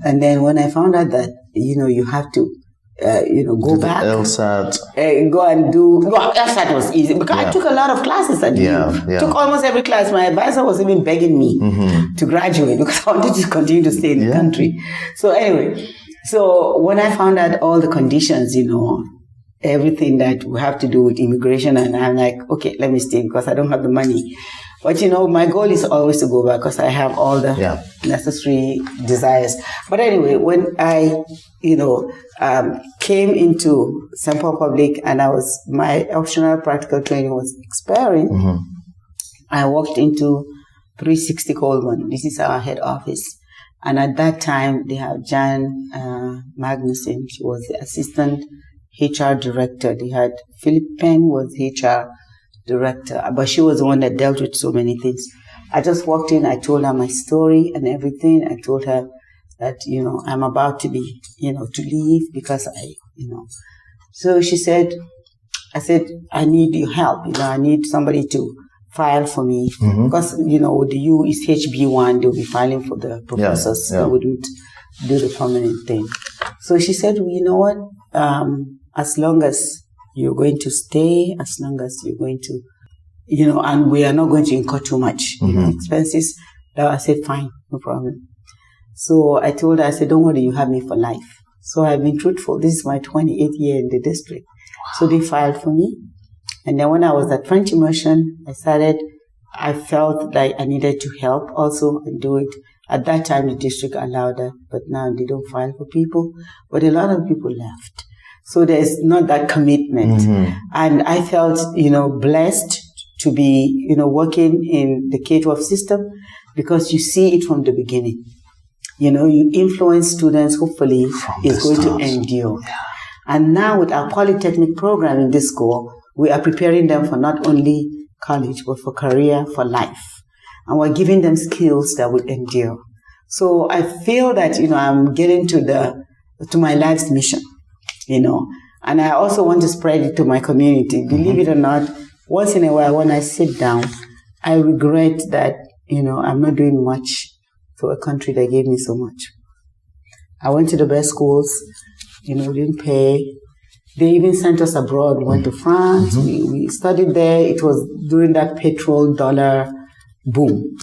And then when I found out that, you have to, go back. LSAT. Go and do, LSAT was easy because I took a lot of classes at U. Took almost every class. My advisor was even begging me to graduate because I wanted to continue to stay in the country. So anyway, when I found out all the conditions, everything that we have to do with immigration, and I'm like, okay, let me stay because I don't have the money. But, my goal is always to go back because I have all the necessary desires. But anyway, when I, came into St. Paul Public and my optional practical training was expiring, I walked into 360 Coleman. This is our head office. And at that time, they have Jan Magnuson. She was the assistant HR director. They had Philip Penn was HR director, but she was the one that dealt with so many things. I just walked in, I told her my story and everything. I told her that, I'm about to be, to leave because So I said, I need your help. I need somebody to file for me because, with the U is HB1, they'll be filing for the professors. They wouldn't do the permanent thing. So she said, well, you know what? As long as you're going to stay, as long as you're going to, and we are not going to incur too much expenses. I said, fine, no problem. So I told her, I said, don't worry, you have me for life. So I've been truthful. This is my 28th year in the district. Wow. So they filed for me. And then when I was at French Immersion, I felt like I needed to help also and do it. At that time, the district allowed that, but now they don't file for people. But a lot of people left. So there's not that commitment. And I felt, blessed to be, working in the K-12 system because you see it from the beginning. You influence students, hopefully, is going to endure. Yeah. And now with our polytechnic program in this school, we are preparing them for not only college, but for career, for life. And we're giving them skills that will endure. So I feel that, I'm getting to my life's mission. And I also want to spread it to my community. Believe it or not, once in a while when I sit down, I regret that, I'm not doing much for a country that gave me so much. I went to the best schools, didn't pay. They even sent us abroad. We went to France. We studied there. It was during that petrol dollar boom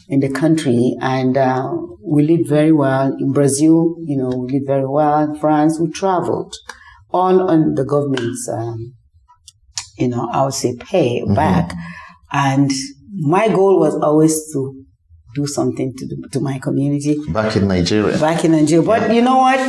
in the country. And we lived very well. In Brazil, we lived very well. In France, we traveled. All on the government's, I would say pay back. And my goal was always to do something to my community. Back in Nigeria. But you know what?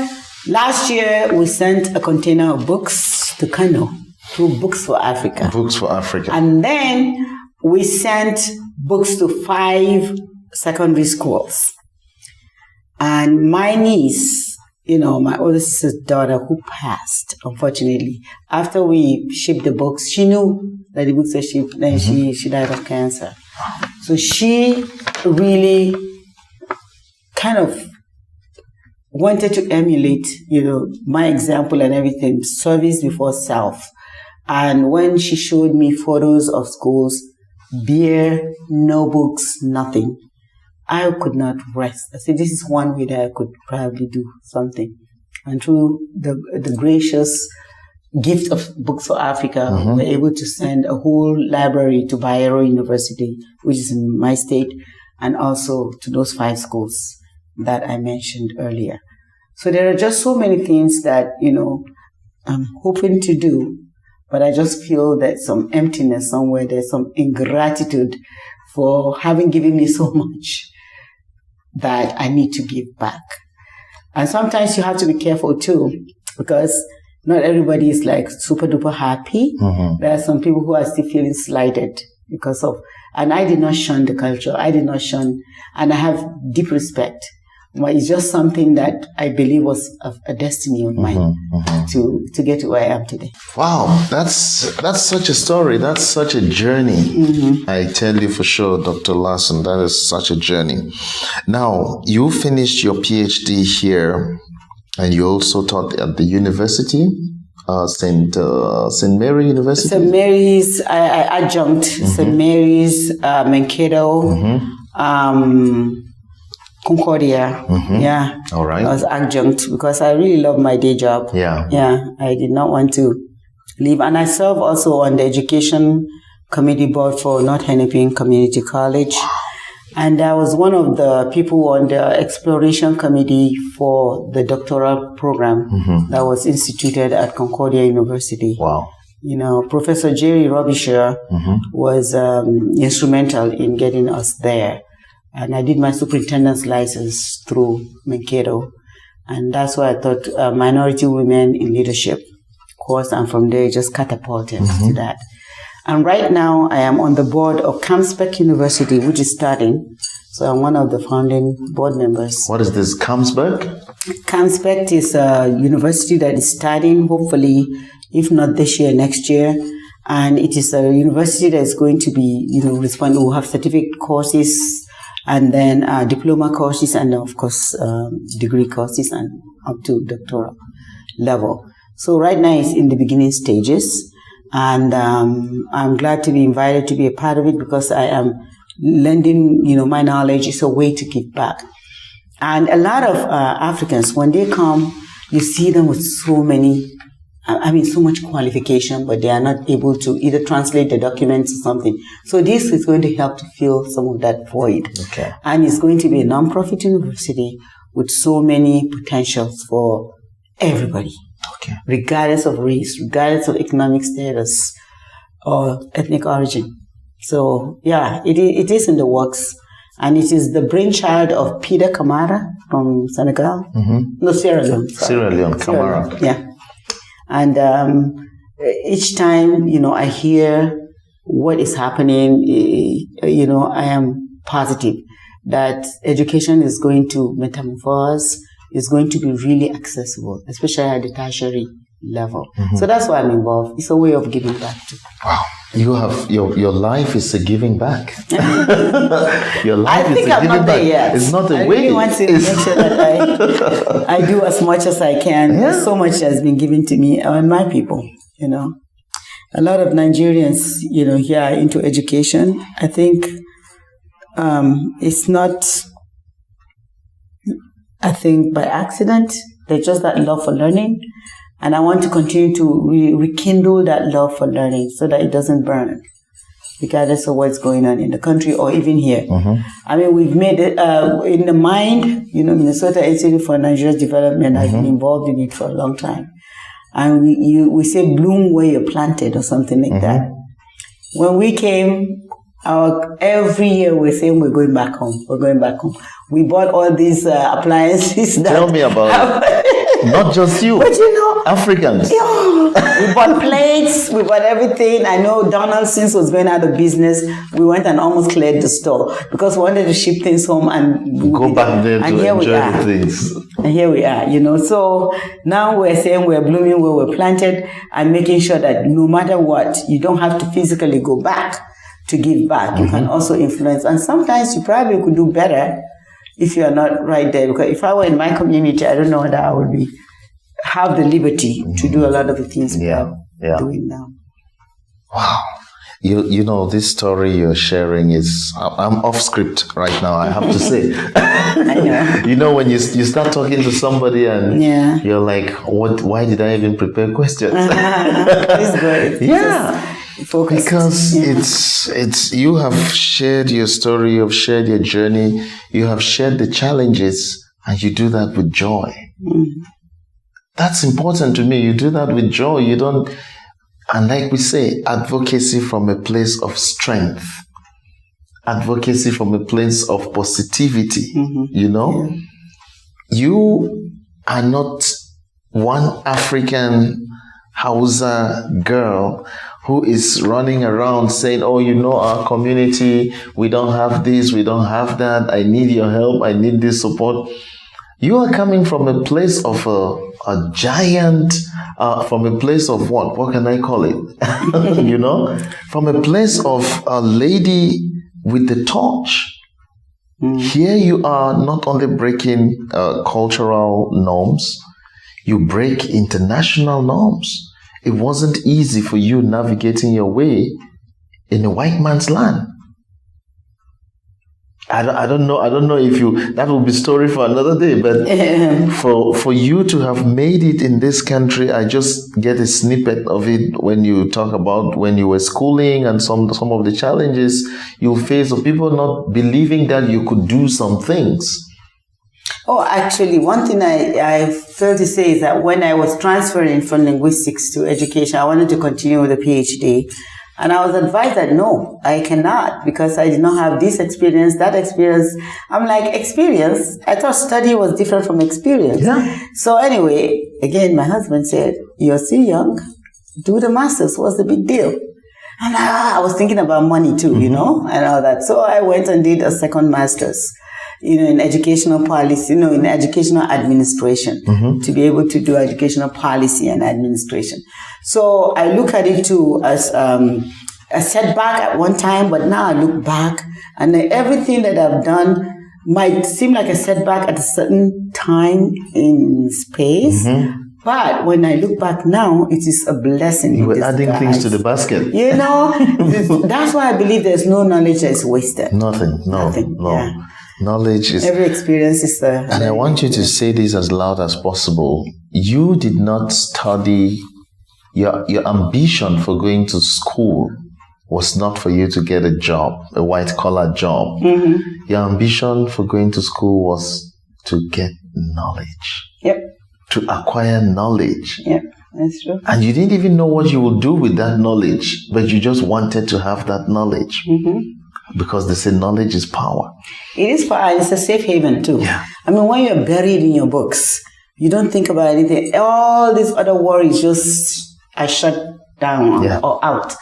Last year, we sent a container of books to Kano through Books for Africa. Books for Africa. And then we sent books to 5 secondary schools. And my niece, my older sister's daughter who passed, unfortunately, after we shipped the books, she knew that the books were shipped, then she died of cancer. So she really kind of wanted to emulate, my example and everything, service before self. And when she showed me photos of schools, beer, no books, nothing, I could not rest. I said, this is one way that I could probably do something. And through the gracious gift of Books for Africa, we were able to send a whole library to Bayero University, which is in my state, and also to those 5 schools that I mentioned earlier. So there are just so many things that, I'm hoping to do, but I just feel that some emptiness somewhere, there's some ingratitude for having given me so much that I need to give back. And sometimes you have to be careful too, because not everybody is like super duper happy. There are some people who are still feeling slighted because of, and I did not shun the culture. And I have deep respect. But it's just something that I believe was a destiny of mine to get to where I am today. Wow, that's such a story. That's such a journey. I tell you for sure, Dr. Lawson, that is such a journey. Now, you finished your PhD here, and you also taught at the university, St. Mary University? St. Mary's, I adjunct, St. Mary's, Mankato, Concordia. Yeah. All right. I was adjunct because I really love my day job. Yeah. Yeah. I did not want to leave. And I serve also on the education committee board for North Hennepin Community College. And I was one of the people on the exploration committee for the doctoral program that was instituted at Concordia University. Wow. Professor Jerry Robisher was instrumental in getting us there. And I did my superintendent's license through Mankato. And that's why I thought minority women in leadership course. And from there, just catapulted to that. And right now, I am on the board of Camspec University, which is starting. So I'm one of the founding board members. What is this, Camspec? Camspec is a university that is starting, hopefully, if not this year, next year. And it is a university that is going to be, we'll have certificate courses, and then diploma courses, and of course, degree courses, and up to doctoral level. So right now it's in the beginning stages, and I'm glad to be invited to be a part of it because I am lending, my knowledge. Is a way to give back. And a lot of Africans, when they come, you see them with so much qualification, but they are not able to either translate the documents or something. So this is going to help to fill some of that void. Okay. And it's going to be a non-profit university with so many potentials for everybody. Okay. Regardless of race, regardless of economic status or ethnic origin. So yeah, it is in the works. And it is the brainchild of Peter Kamara from Senegal. No, Sierra Leone. Sierra Leone, Kamara. Yeah. And each time, I hear what is happening, I am positive that education is going to metamorphose, is going to be really accessible, especially at the tertiary level. So that's why I'm involved. It's a way of giving back too. Wow. You have your life is a giving back. Your life I think is a I'm giving not back. there yet. It's not a I way. really want to make sure that I do as much as I can. Yeah. So much has been given to me and my people, a lot of Nigerians, here are into education. I think it's not, by accident. There's just that love for learning. And I want to continue to rekindle that love for learning so that it doesn't burn, regardless of what's going on in the country or even here. Mm-hmm. I mean, we've made it in the mind, Minnesota Institute for Nigeria's Development, I've been involved in it for a long time. And we say bloom where you're planted or something like that. When we came, every year we're saying we're going back home. We're going back home. We bought all these appliances. Tell me about it. Not just you. But Africans. Yeah. We bought plates. We bought everything. I know Donald, since was going out of business, we went and almost cleared the store because we wanted to ship things home and go back there to enjoy the things. And here we are, So now we're saying we're blooming where we're planted and making sure that no matter what, you don't have to physically go back to give back. You can also influence. And sometimes you probably could do better if you are not right there. Because if I were in my community, I don't know that I would have the liberty to do a lot of the things we're doing now. Wow. This story you're sharing is, I'm off script right now, I have to say. I know. When you start talking to somebody and you're like, why did I even prepare questions? It's good. Yeah. Focused. Because it's you have shared your story, you have shared your journey, you have shared the challenges, and you do that with joy. That's important to me. You do that with joy. You don't, and like we say, advocacy from a place of strength, advocacy from a place of positivity. You are not one African Hausa girl who is running around saying, our community, we don't have this, we don't have that, I need your help, I need this support. You are coming from a place of a giant, from a place of what? What can I call it? From a place of a lady with the torch. Here you are not only breaking cultural norms, you break international norms. It wasn't easy for you navigating your way in a white man's land. I don't know if that will be story for another day, but for you to have made it in this country, I just get a snippet of it when you talk about when you were schooling and some of the challenges you face of people not believing that you could do some things. Oh, actually, one thing I failed to say is that when I was transferring from linguistics to education, I wanted to continue with a PhD. And I was advised that no, I cannot because I did not have this experience, that experience. I'm like, experience? I thought study was different from experience. Yeah. So anyway, again, my husband said, you're still young, do the master's, what's the big deal? And I was thinking about money too, and all that. So I went and did a second master's. In educational policy, in educational administration, to be able to do educational policy and administration. So I look at it too as a setback at one time, but now I look back and everything that I've done might seem like a setback at a certain time in space. But when I look back now, it is a blessing. You were adding things to the basket. That's why I believe there's no knowledge that is wasted. Nothing. Yeah. Knowledge is... Every experience is there. And I want you to say this as loud as possible. You did not study... Your ambition for going to school was not for you to get a job, a white-collar job. Your ambition for going to school was to get knowledge. Yep. To acquire knowledge. Yep, that's true. And you didn't even know what you would do with that knowledge, but you just wanted to have that knowledge. Because they say knowledge is power. It is power. It's a safe haven too. Yeah. I mean, when you're buried in your books, you don't think about anything. All these other worries just are shut down or out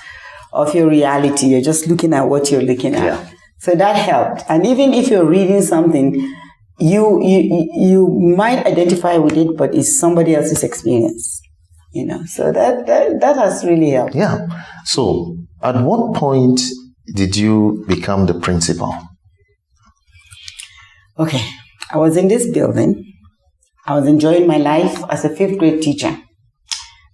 of your reality. You're just looking at what you're looking at. Yeah. So that helped. And even if you're reading something, you might identify with it, but it's somebody else's experience. So that has really helped. Yeah. So at what point did you become the principal? Okay. I was in this building. I was enjoying my life as a 5th grade teacher.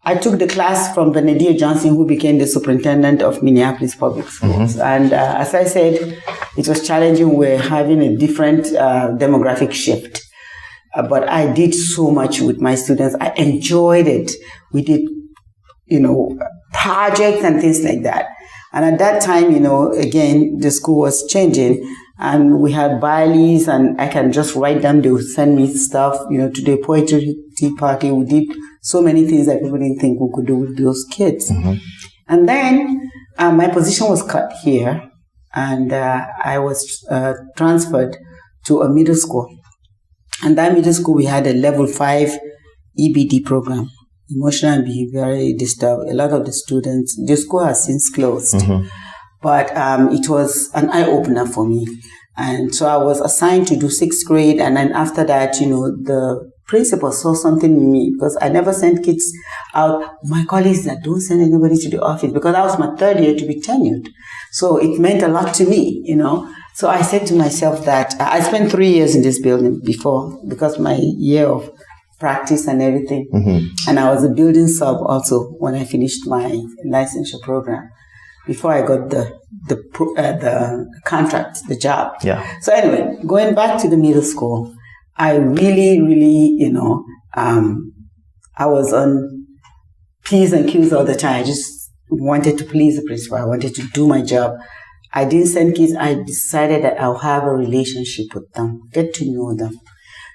I took the class from Benedict Johnson, who became the superintendent of Minneapolis Public Schools. And as I said, it was challenging. We're having a different demographic shift. But I did so much with my students. I enjoyed it. We did, projects and things like that. And at that time, again, the school was changing. And we had baileys, and I can just write them. They would send me stuff, to the poetry tea party. We did so many things that people didn't think we could do with those kids. And then my position was cut here, and I was transferred to a middle school. And that middle school, we had a level 5 EBD program, emotional and behavioral disturbed. A lot of the students, the school has since closed. But it was an eye-opener for me. And so I was assigned to do 6th grade. And then after that, the principal saw something in me, because I never sent kids out. My colleagues that don't send anybody to the office, because that was my 3rd year to be tenured. So it meant a lot to me, So I said to myself that I spent 3 years in this building before, because my year of practice and everything. And I was a building sub also when I finished my licensure program, before I got the contract, the job. So anyway, going back to the middle school, I really, I was on P's and Q's all the time. I just wanted to please the principal. I wanted to do my job. I didn't send kids. I decided that I'll have a relationship with them, get to know them.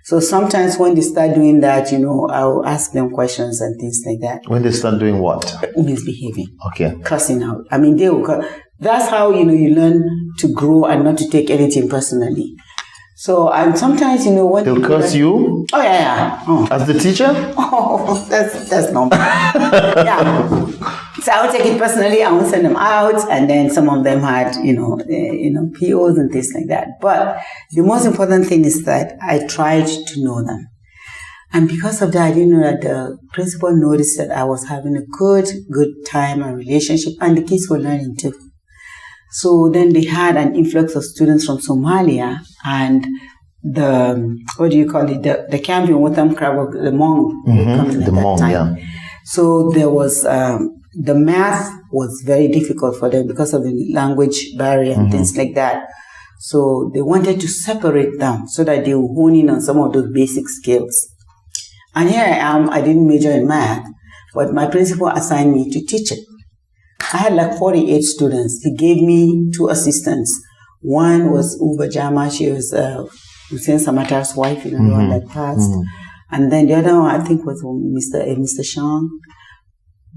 So sometimes when they start doing that, I'll ask them questions and things like that. When they start doing what? Misbehaving. Okay. Cussing out. I mean, they will. That's how, you learn to grow and not to take anything personally. So, and sometimes, when they'll curse you? Oh, yeah. Oh. As the teacher? Oh, that's normal. Yeah. So I would take it personally. I would send them out, and then some of them had, POs and things like that. But the most important thing is that I tried to know them. And because of that, I didn't know that the principal noticed that I was having a good time and relationship, and the kids were learning too. So then they had an influx of students from Somalia, and the camp in Wottam Krabok, the Hmong, the Hmong, yeah. So there was, the math was very difficult for them because of the language barrier and things like that. So they wanted to separate them so that they would hone in on some of those basic skills. And here I am, I didn't major in math, but my principal assigned me to teach it. I had like 48 students. He gave me 2 assistants. One was Uba Jama. She was Hussein Samatar's wife, the one that passed. And then the other one, I think, was Mr. Shang.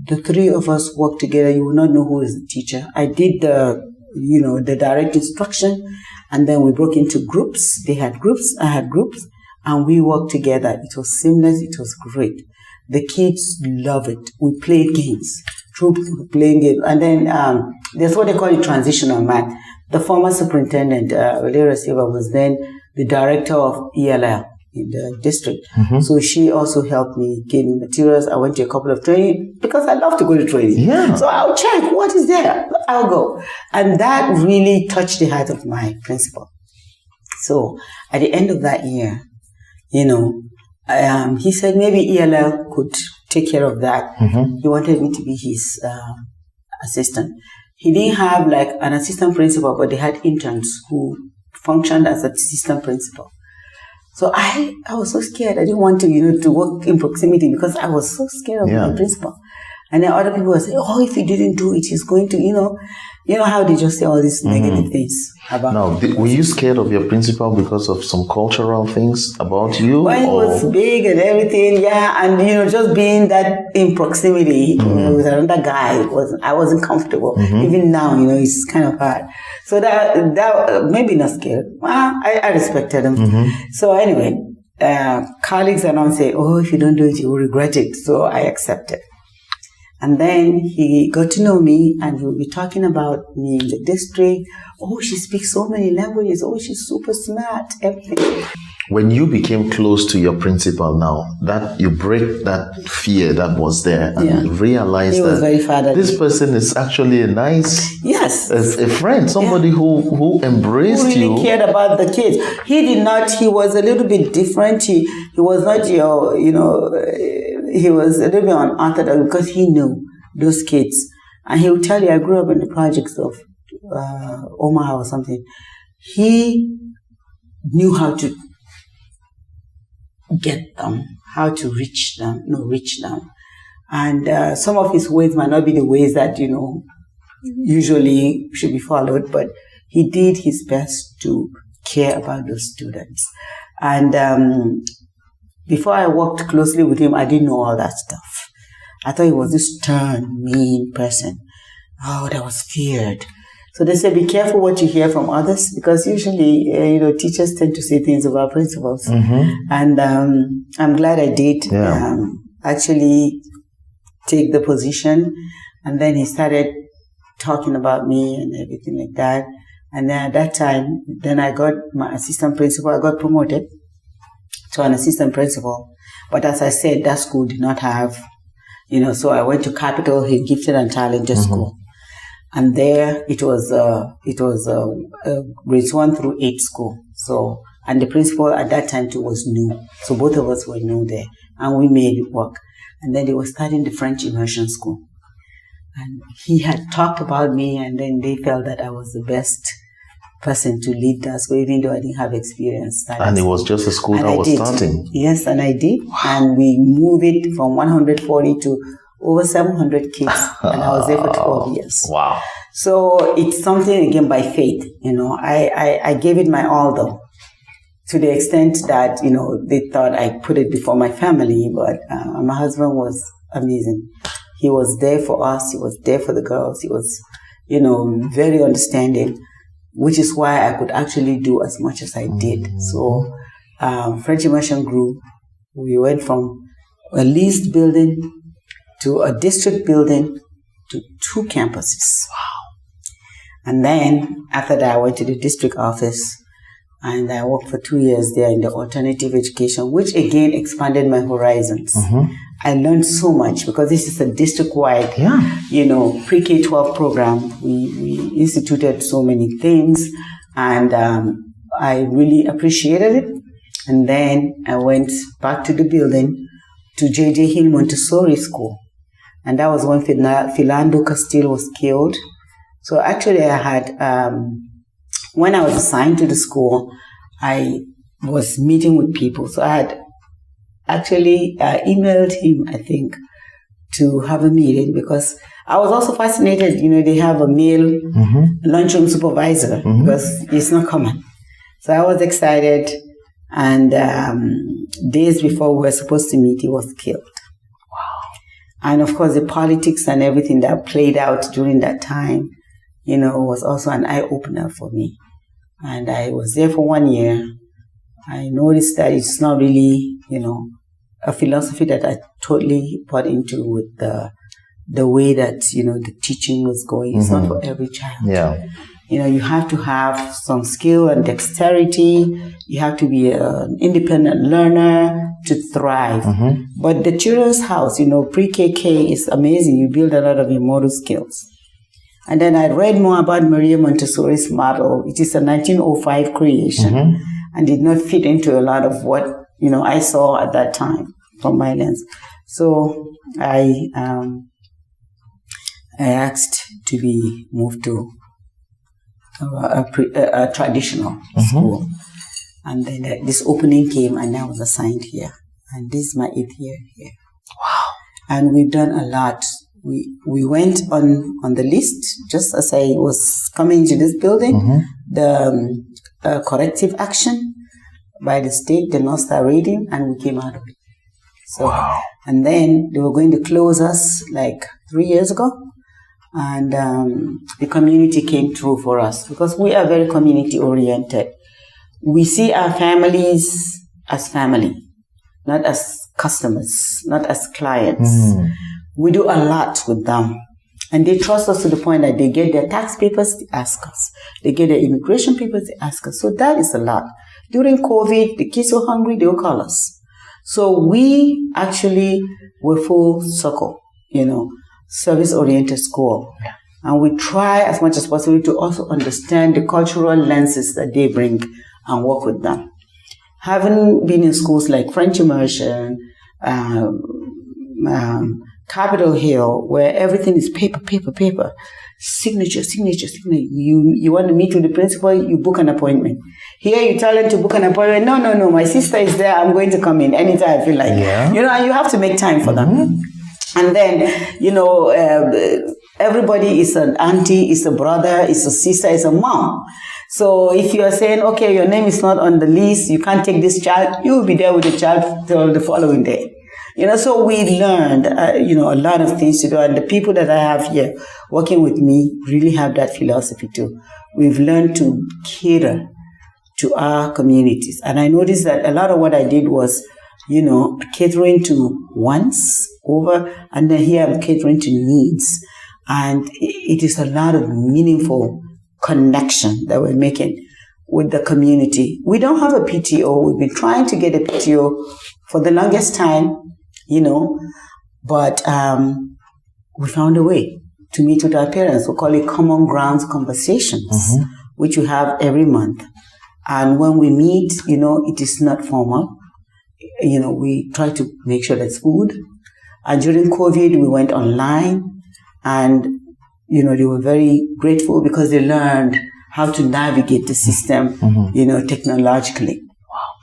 The 3 of us worked together. You will not know who is the teacher. I did the direct instruction, and then we broke into groups. They had groups, I had groups, and we worked together. It was seamless. It was great. The kids love it. We played games. Playing games. And then there's what they call it transitional math. The former superintendent, Valera Silva, was then the director of ELL in the district. So she also helped me, gave me materials. I went to a couple of training because I love to go to training. Yeah. So I'll check what is there. I'll go. And that really touched the heart of my principal. So at the end of that year, he said maybe ELL could take care of that. He wanted me to be his assistant. He didn't have like an assistant principal, but they had interns who functioned as assistant principal. So I was so scared. I didn't want to work in proximity because I was so scared of my principal. And then other people would say, oh, if he didn't do it, he's going to, you know how they just say all these negative things about. Now, were you scared of your principal because of some cultural things about you? Well, he was big and everything, yeah. And, just being that in proximity with another guy, I wasn't comfortable. Even now, it's kind of hard. So that maybe not scared. Well, I respected him. So anyway, colleagues around say, oh, if you don't do it, you will regret it. So I accepted. And then he got to know me, and he would be talking about me in the district. Oh, she speaks so many languages. Oh, she's super smart. Everything. When you became close to your principal now, that you break that fear that was there and realize that this person is actually a nice, a friend, somebody who embraced you. Who really cared about the kids. He was a little bit different. He was not your, he was a little bit unorthodox because he knew those kids. And he would tell you, I grew up in the projects of Omaha or something. He knew how to get them, how to reach them. And some of his ways might not be the ways that, usually should be followed, but he did his best to care about those students. And before I worked closely with him, I didn't know all that stuff. I thought he was this stern, mean person. Oh, that was feared. So they say, be careful what you hear from others, because usually, teachers tend to say things about principals. And I'm glad I did actually take the position. And then he started talking about me and everything like that. And then at that time, then I got my assistant principal. I got promoted to an assistant principal. But as I said, that school did not have, so I went to Capital Hill Gifted and Talented School. And there it was grades 1 through 8 school. So, and the principal at that time too was new. So both of us were new there, and we made it work. And then they were starting the French Immersion school. And he had talked about me, and then they felt that I was the best person to lead that school, even though I didn't have experience. And it was just a school that was starting. Yes, and I did. Wow. And we moved it from 140 to over 700 kids, and I was there for 12 years. Wow. So it's something, again, by faith. I gave it my all, though, to the extent that, they thought I put it before my family, but my husband was amazing. He was there for us. He was there for the girls. He was, very understanding, which is why I could actually do as much as I did. So French Immersion grew. We went from a leased building to a district building to 2 campuses. Wow. And then after that, I went to the district office and I worked for 2 years there in the alternative education, which again expanded my horizons. I learned so much because this is a district-wide, pre-K-12 program. We instituted so many things, and I really appreciated it. And then I went back to the building to J.J. Hill Montessori School. And that was when Philando Castile was killed. So actually I had, when I was assigned to the school, I was meeting with people. So I had actually emailed him, I think, to have a meeting because I was also fascinated. They have a male lunchroom supervisor because it's not common. So I was excited. And days before we were supposed to meet, he was killed. Wow. And of course, the politics and everything that played out during that time, was also an eye-opener for me. And I was there for 1 year. I noticed that it's not really, a philosophy that I totally bought into with the way that, the teaching was going. It's not for every child. Yeah. You have to have some skill and dexterity. You have to be an independent learner to thrive. But the children's house, pre-KK is amazing. You build a lot of your motor skills. And then I read more about Maria Montessori's model. It is a 1905 creation and did not fit into a lot of what, I saw at that time from my lens. So I asked to be moved to a traditional school. And then this opening came and I was assigned here. And this is my 8th year here. Wow. And we've done a lot. We went on the list, just as I was coming into this building, the corrective action by the state, the North Star rating, and we came out of it. So, wow. And then they were going to close us like 3 years ago. And the community came through for us because we are very community oriented. We see our families as family, not as customers, not as clients. We do a lot with them. And they trust us to the point that they get their tax papers, they ask us. They get their immigration papers, they ask us. So that is a lot. During COVID, the kids were hungry, they would call us. So we actually were full circle, service-oriented school. Yeah. And we try as much as possible to also understand the cultural lenses that they bring and work with them. Having been in schools like French Immersion, Capitol Hill, where everything is paper, signature. You want to meet with the principal, you book an appointment. Here you tell them to book an appointment. No, my sister is there. I'm going to come in anytime I feel like. Yeah. And you have to make time for them. And then, everybody is an auntie, is a brother, is a sister, is a mom. So if you are saying, okay, your name is not on the list, you can't take this child, you will be there with the child till the following day. So we learned, a lot of things to do. And the people that I have here working with me really have that philosophy too. We've learned to cater to our communities. And I noticed that a lot of what I did was, catering to wants over, and then here I'm catering to needs. And it is a lot of meaningful connection that we're making with the community. We don't have a PTO. We've been trying to get a PTO for the longest time, but we found a way to meet with our parents. We call it Common Grounds Conversations, which we have every month. And when we meet, it is not formal. We try to make sure there's food. And during COVID, we went online. And, they were very grateful because they learned how to navigate the system, technologically. Wow.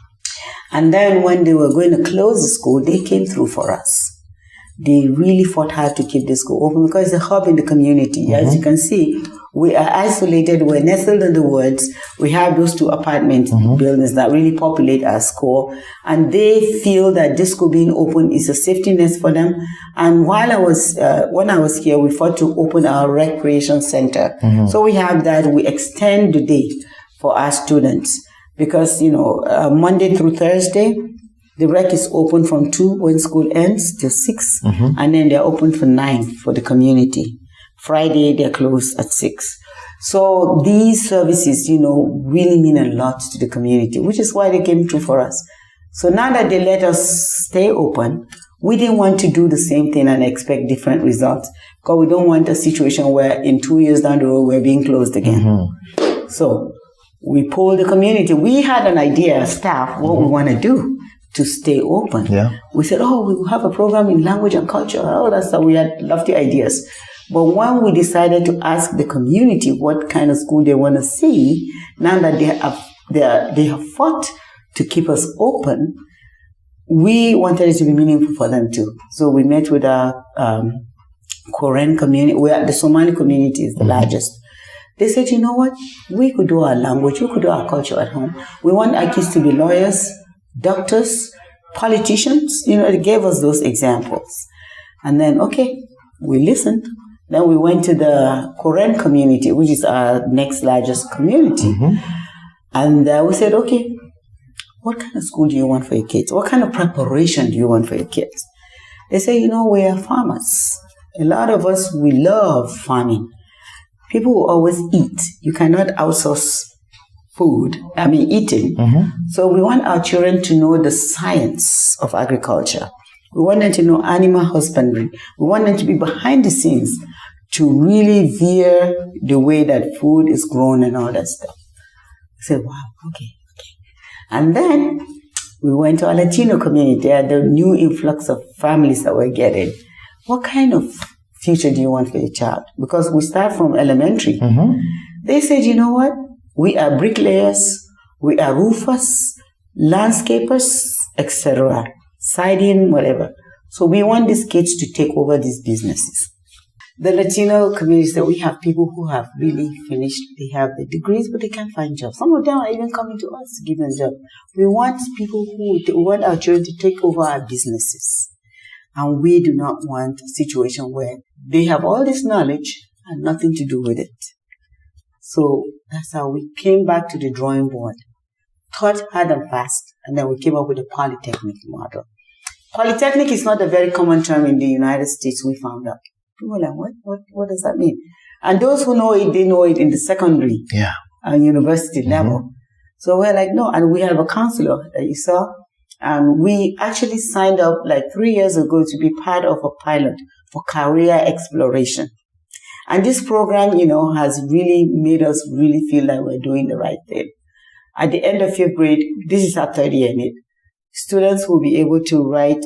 And then when they were going to close the school, they came through for us. They really fought hard to keep the school open because it's a hub in the community. As you can see, we are isolated. We're nestled in the woods. We have those 2 apartment buildings that really populate our school. And they feel that this school being open is a safety net for them. And when I was here, we fought to open our recreation center. So we have that. We extend the day for our students because, Monday through Thursday, the rec is open from 2 when school ends till 6. And then they're open for 9 for the community. Friday, they're closed at 6. So these services, really mean a lot to the community, which is why they came through for us. So now that they let us stay open, we didn't want to do the same thing and expect different results because we don't want a situation where in 2 years down the road, we're being closed again. So we polled the community. We had an idea, staff, what we want to do to stay open. Yeah. We said, we will have a program in language and culture. All that stuff. We had lofty ideas. But when we decided to ask the community what kind of school they want to see, now that they have fought to keep us open, we wanted it to be meaningful for them too. So we met with our Korean community, where the Somali community is the largest. They said, you know what? We could do our language, we could do our culture at home. We want our kids to be lawyers, doctors, politicians. They gave us those examples. And then, we listened. Then we went to the Korean community, which is our next largest community. And we said, what kind of school do you want for your kids? What kind of preparation do you want for your kids? They say, we are farmers. A lot of us, we love farming. People will always eat. You cannot outsource eating. So we want our children to know the science of agriculture. We want them to know animal husbandry. We want them to be behind the scenes to really veer the way that food is grown and all that stuff. I said, wow, okay. And then we went to our Latino community, the new influx of families that we're getting. What kind of future do you want for your child? Because we start from elementary. They said, you know what? We are bricklayers, we are roofers, landscapers, etc. Siding, whatever. So we want these kids to take over these businesses. The Latino communities, that we have people who have really finished, they have the degrees, but they can't find jobs. Some of them are even coming to us to give them jobs. We want we want our children to take over our businesses. And we do not want a situation where they have all this knowledge and nothing to do with it. So that's how we came back to the drawing board, thought hard and fast, and then we came up with a polytechnic model. Polytechnic is not a very common term in the United States, we found out. People are like, what does that mean? And those who know it, they know it in the secondary and university level. So we're like, no. And we have a counselor that you saw. And we actually signed up like 3 years ago to be part of a pilot for career exploration. And this program, has really made us really feel like we're doing the right thing. At the end of 5th grade, this is our 3rd year in it. Students will be able to write,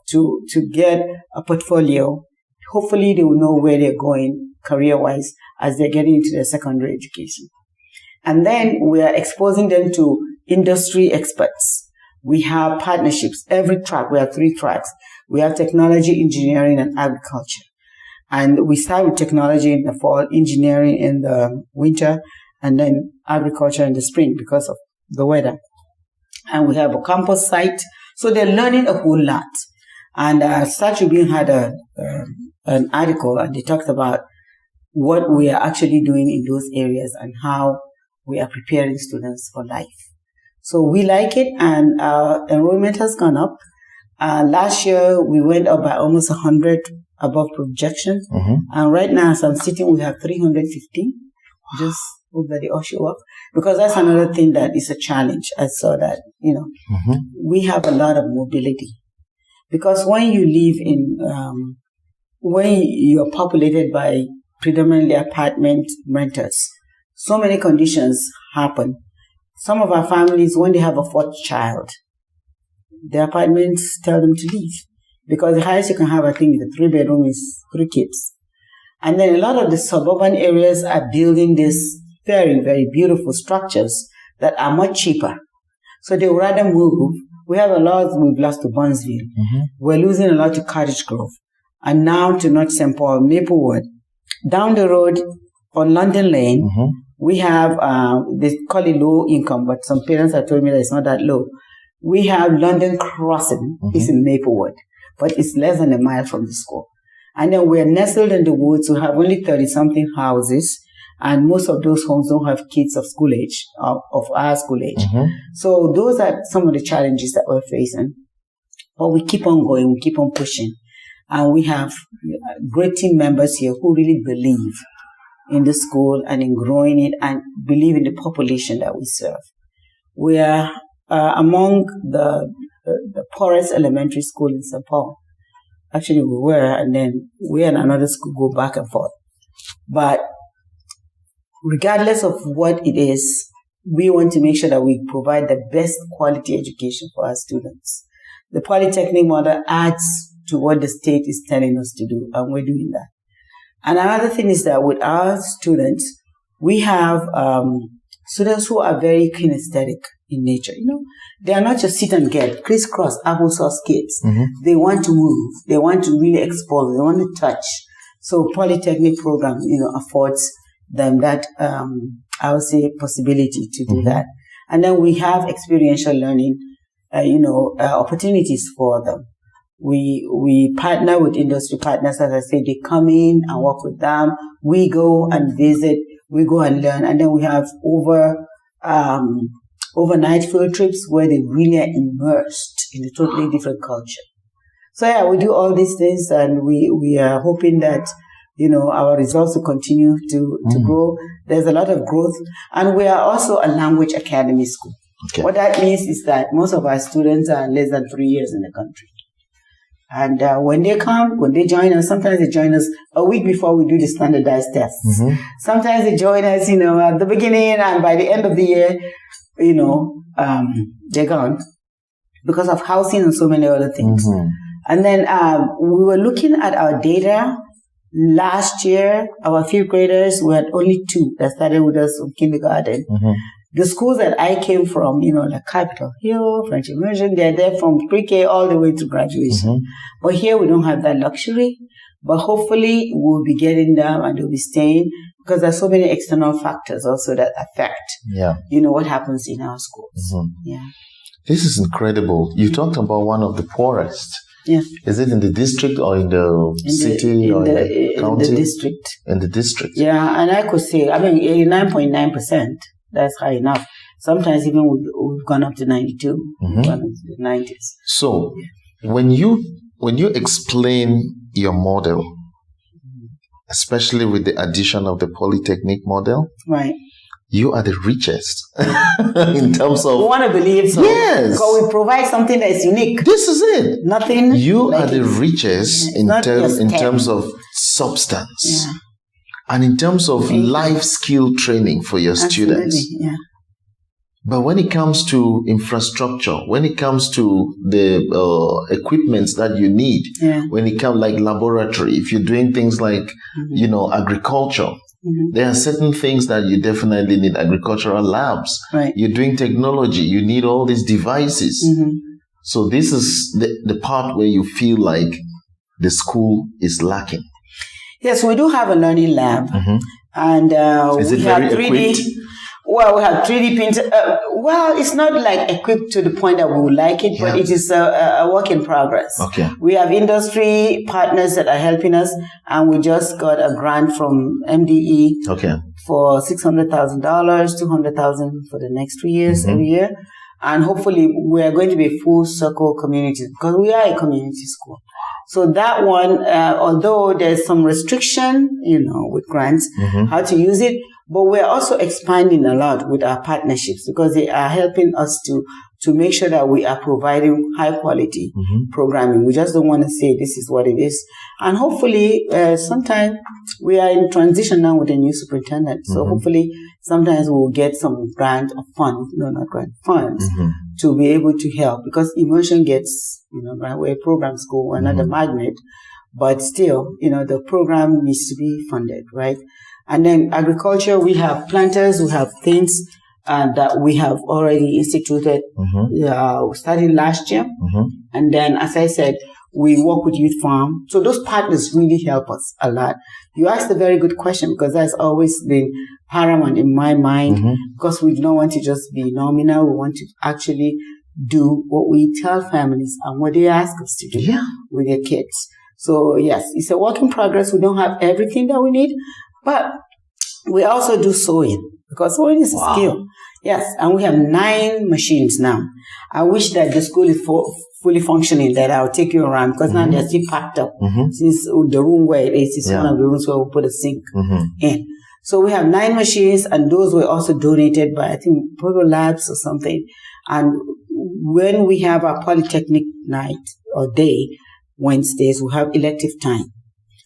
to get a portfolio. Hopefully they will know where they're going career-wise as they're getting into their secondary education. And then we are exposing them to industry experts. We have partnerships. Every track, we have 3 tracks. We have technology, engineering, and agriculture. And we start with technology in the fall, engineering in the winter, and then agriculture in the spring because of the weather. And we have a campus site. So they're learning a whole lot. And Sir Tribune had an article, and they talked about what we are actually doing in those areas and how we are preparing students for life. So we like it, and our enrollment has gone up. Last year, we went up by almost 100 above projection. And right now, as I'm sitting, we have 315. Just hope that they all show up. Because that's another thing that is a challenge. I saw that, we have a lot of mobility. Because when you live in, when you're populated by predominantly apartment renters, so many conditions happen. Some of our families, when they have a 4th child, the apartments tell them to leave. Because the highest you can have, I think, the 3-bedroom is 3 kids. And then a lot of the suburban areas are building these very, very beautiful structures that are much cheaper. So they would rather move. We have a lot we've lost to Burnsville. We're losing a lot to Cottage Grove. And now to North St. Paul, Maplewood. Down the road on London Lane, we have, they call it low income, but some parents have told me that it's not that low. We have London Crossing. It's in Maplewood, but it's less than a mile from the school. And then we're nestled in the woods. We have only 30-something houses, and most of those homes don't have kids of school age, of our school age. So those are some of the challenges that we're facing. But we keep on going, we keep on pushing. And we have great team members here who really believe in the school and in growing it and believe in the population that we serve. We are among the poorest elementary school in St. Paul. Actually, we were, and then we and another school go back and forth. But regardless of what it is, we want to make sure that we provide the best quality education for our students. The polytechnic model adds to what the state is telling us to do, and we're doing that. And another thing is that with our students, we have students who are very kinesthetic in nature. They are not just sit and get crisscross applesauce kids. They want to move. They want to really explore. They want to touch. So polytechnic program, affords them that, I would say, possibility to do that. And then we have experiential learning, opportunities for them. We partner with industry partners. As I say, they come in and work with them. We go and visit. We go and learn. And then we have overnight field trips where they really are immersed in a totally different culture. So yeah, we do all these things, and we are hoping that, our results will continue to grow. There's a lot of growth, and we are also a language academy school. Okay. What that means is that most of our students are less than 3 years in the country. And when they join us, sometimes they join us a week before we do the standardized tests. Sometimes they join us, at the beginning, and by the end of the year, they're gone because of housing and so many other things. And then we were looking at our data. Last year, our 5th graders, we had only 2 that started with us from kindergarten. The schools that I came from, like Capitol Hill, French Immersion, they're there from pre-K all the way to graduation. But here we don't have that luxury. But hopefully we'll be getting them and they'll be staying, because there's so many external factors also that affect, what happens in our schools. This is incredible. You talked about one of the poorest. Yeah. Is it in the district or in the city or in the county? In the district. In the district. Yeah, and I could say, 89.9%. That's high enough. Sometimes even we've gone up to 92, we've gone into the 90s. So, when you explain your model, especially with the addition of the polytechnic model, right? you are the richest in terms of... We want to believe so. Yes. Because we provide something that is unique. This is it. Nothing. You like are the richest in terms of substance. Yeah. And in terms of life skill training for your students. Yeah. But when it comes to infrastructure, when it comes to the equipments that you need, when it comes like laboratory, if you're doing things like, agriculture, there are certain things that you definitely need. Agricultural labs. Right. You're doing technology. You need all these devices. So this is the part where you feel like the school is lacking. Yes, we do have a learning lab. And is it very equipped? Well, we have 3D printer. Well, it's not like equipped to the point that we would like it, but it is a work in progress. Okay. We have industry partners that are helping us, and we just got a grant from MDE for $600,000, $200,000 for the next 3 years, every year. And hopefully we are going to be a full circle community because we are a community school. So that one, although there's some restriction, with grants, how to use it, but we're also expanding a lot with our partnerships because they are helping us to make sure that we are providing high quality programming. We just don't want to say this is what it is. And hopefully, sometime we are in transition now with a new superintendent. So hopefully, sometimes we'll get some grant or funds, funds to be able to help because Immersion gets, where programs go, another magnet. But still, the program needs to be funded, right? And then agriculture, we have planters, we have things that we have already instituted, starting last year. And then, as I said, we work with Youth Farm. So those partners really help us a lot. You asked a very good question because that's always been paramount in my mind because we don't want to just be nominal. We want to actually do what we tell families and what they ask us to do with their kids. So yes, it's a work in progress. We don't have everything that we need. But we also do sewing because sewing is a skill. Yes, and we have 9 machines now. I wish that the school is fully functioning, that I'll take you around because now they're still packed up. Since the room where it is one of the rooms where we put a sink in. So we have 9 machines and those were also donated by, I think, Proto Labs or something. And when we have our polytechnic night or day, Wednesdays, we have elective time.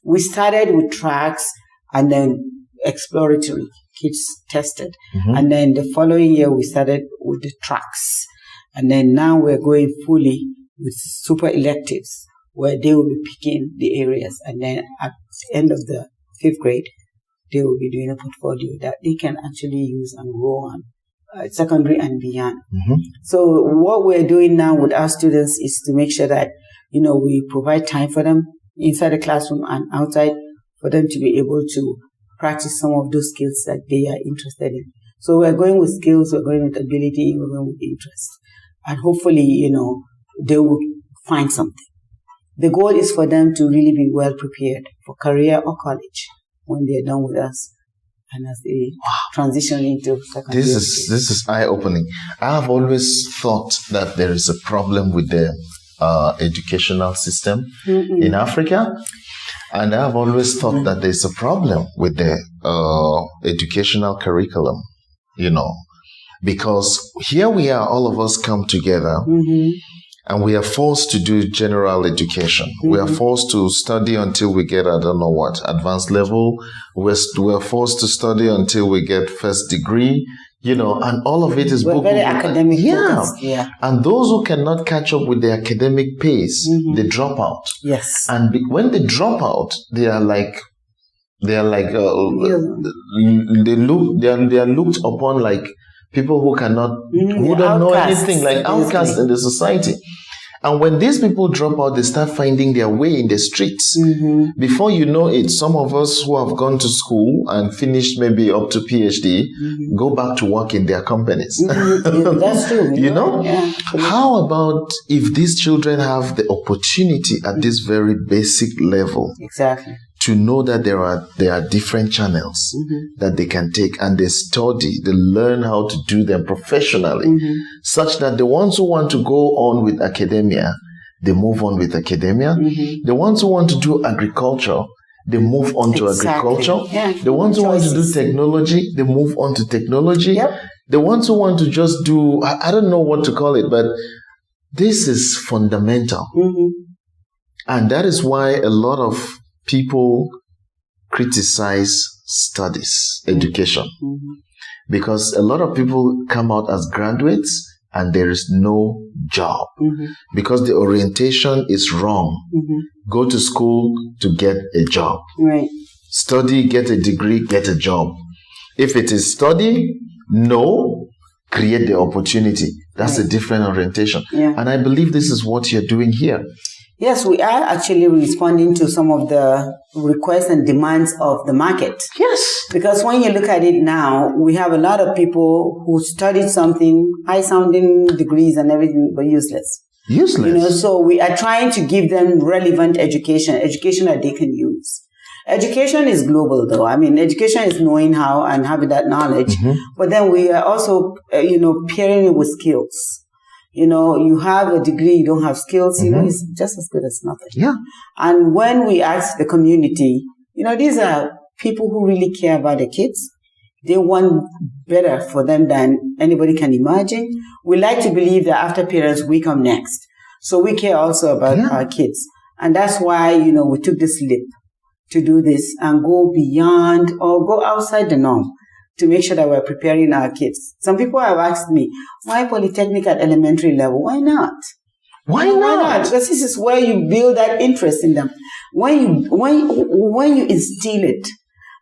We started with tracks and then exploratory, kids tested. And then the following year, we started with the tracks. And then now we're going fully with super electives, where they will be picking the areas. And then at the end of the 5th grade, they will be doing a portfolio that they can actually use and grow on secondary and beyond. So what we're doing now with our students is to make sure that, we provide time for them inside the classroom and outside for them to be able to practice some of those skills that they are interested in. So we're going with skills, we're going with ability, we're going with interest. And hopefully, they will find something. The goal is for them to really be well prepared for career or college when they're done with us and as they transition into secondary. This is eye-opening. I have always thought that there is a problem with the educational system in Africa. And I've always thought that there's a problem with the educational curriculum, because here we are, all of us come together and we are forced to do general education. We are forced to study until we get, advanced level. We're forced to study until we get first degree, and all of it is book. Very academic focused. Yeah. And those who cannot catch up with the academic pace, they drop out. Yes. And when they drop out, they are looked upon like people who cannot, who don't know anything, like outcasts in the society. And when these people drop out, they start finding their way in the streets. Before you know it, some of us who have gone to school and finished maybe up to PhD, go back to work in their companies. That's true. Yeah. How about if these children have the opportunity at this very basic level? Exactly. To know that there are different channels that they can take and they study, they learn how to do them professionally, such that the ones who want to go on with academia, they move on with academia. The ones who want to do agriculture, they move on to agriculture. Yeah. The ones who want to do technology, they move on to technology. Yep. The ones who want to just do, I don't know what to call it, but this is fundamental. And that is why a lot of people criticize studies, education. Because a lot of people come out as graduates and there is no job. Because the orientation is wrong. Go to school to get a job. Right. Study, get a degree, get a job. If it is study, no, create the opportunity. That's a different orientation. Yeah. And I believe this is what you're doing here. Yes, we are actually responding to some of the requests and demands of the market. Yes. Because when you look at it now, we have a lot of people who studied something, high-sounding degrees and everything, but useless. Useless. You know, so we are trying to give them relevant education that they can use. Education is global, though. I mean, education is knowing how and having that knowledge. But then we are also, pairing it with skills. You know, you have a degree, you don't have skills, it's just as good as nothing. Yeah. And when we ask the community, these are people who really care about their kids. They want better for them than anybody can imagine. We like to believe that after parents, we come next. So we care also about our kids. And that's why, we took this leap to do this and go beyond or go outside the norm to make sure that we're preparing our kids. Some people have asked me, why polytechnic at elementary level? Why not? Why not? Because this is where you build that interest in them. When you instill it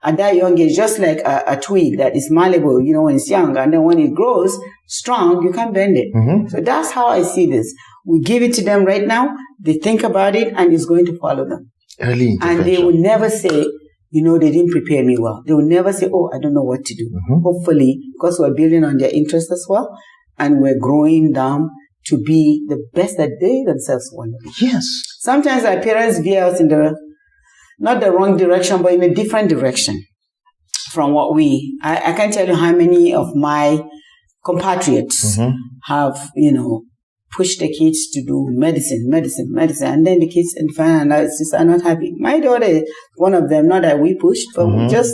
at that young age, just like a twig that is malleable, when it's young, and then when it grows strong, you can bend it. So that's how I see this. We give it to them right now, they think about it, and it's going to follow them. Early intervention. And they will never say, they didn't prepare me well. They will never say, oh, I don't know what to do. Hopefully, because we're building on their interest as well, and we're growing them to be the best that they themselves want to be. Yes. Sometimes our parents veer us in not the wrong direction, but in a different direction from what I can't tell you how many of my compatriots have, push the kids to do medicine, and then the kids in final analysis are not happy. My daughter, one of them, not that we pushed, but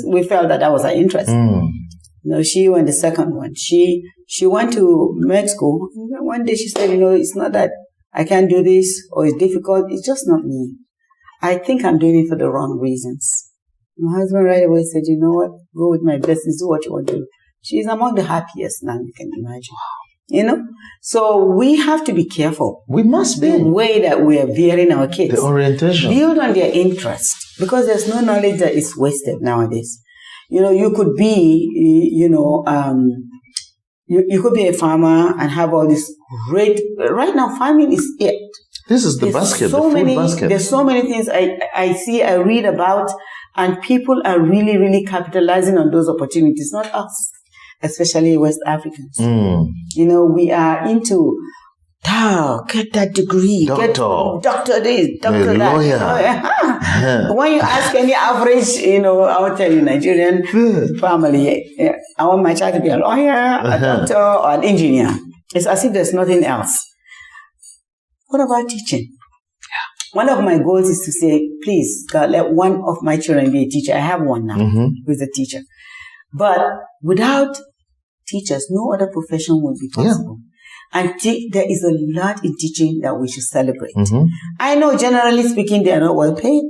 we felt that was our interest. She went the second one. She went to med school. One day she said, it's not that I can't do this or it's difficult. It's just not me. I think I'm doing it for the wrong reasons. My husband right away said, you know what? Go with my blessings. Do what you want to do. She's among the happiest now you can imagine. So we have to be careful. We must be. The way that we are veering our kids. The orientation. Build on their interest. Because there's no knowledge that is wasted nowadays. You could be, you could be a farmer and have all this great, right now farming is it. This is the basket, the food basket. There's so many things I see, I read about, and people are really, really capitalizing on those opportunities, not us. Especially West Africans. We are into, get that degree, doctor this, doctor that. Lawyer. When you ask any average, I will tell you, Nigerian family, I want my child to be a lawyer, a doctor, or an engineer. It's as if there's nothing else. What about teaching? One of my goals is to say, please, God, let one of my children be a teacher. I have one now who's a teacher. But without teachers, no other profession would be possible. And there is a lot in teaching that we should celebrate. I know, generally speaking, they are not well paid,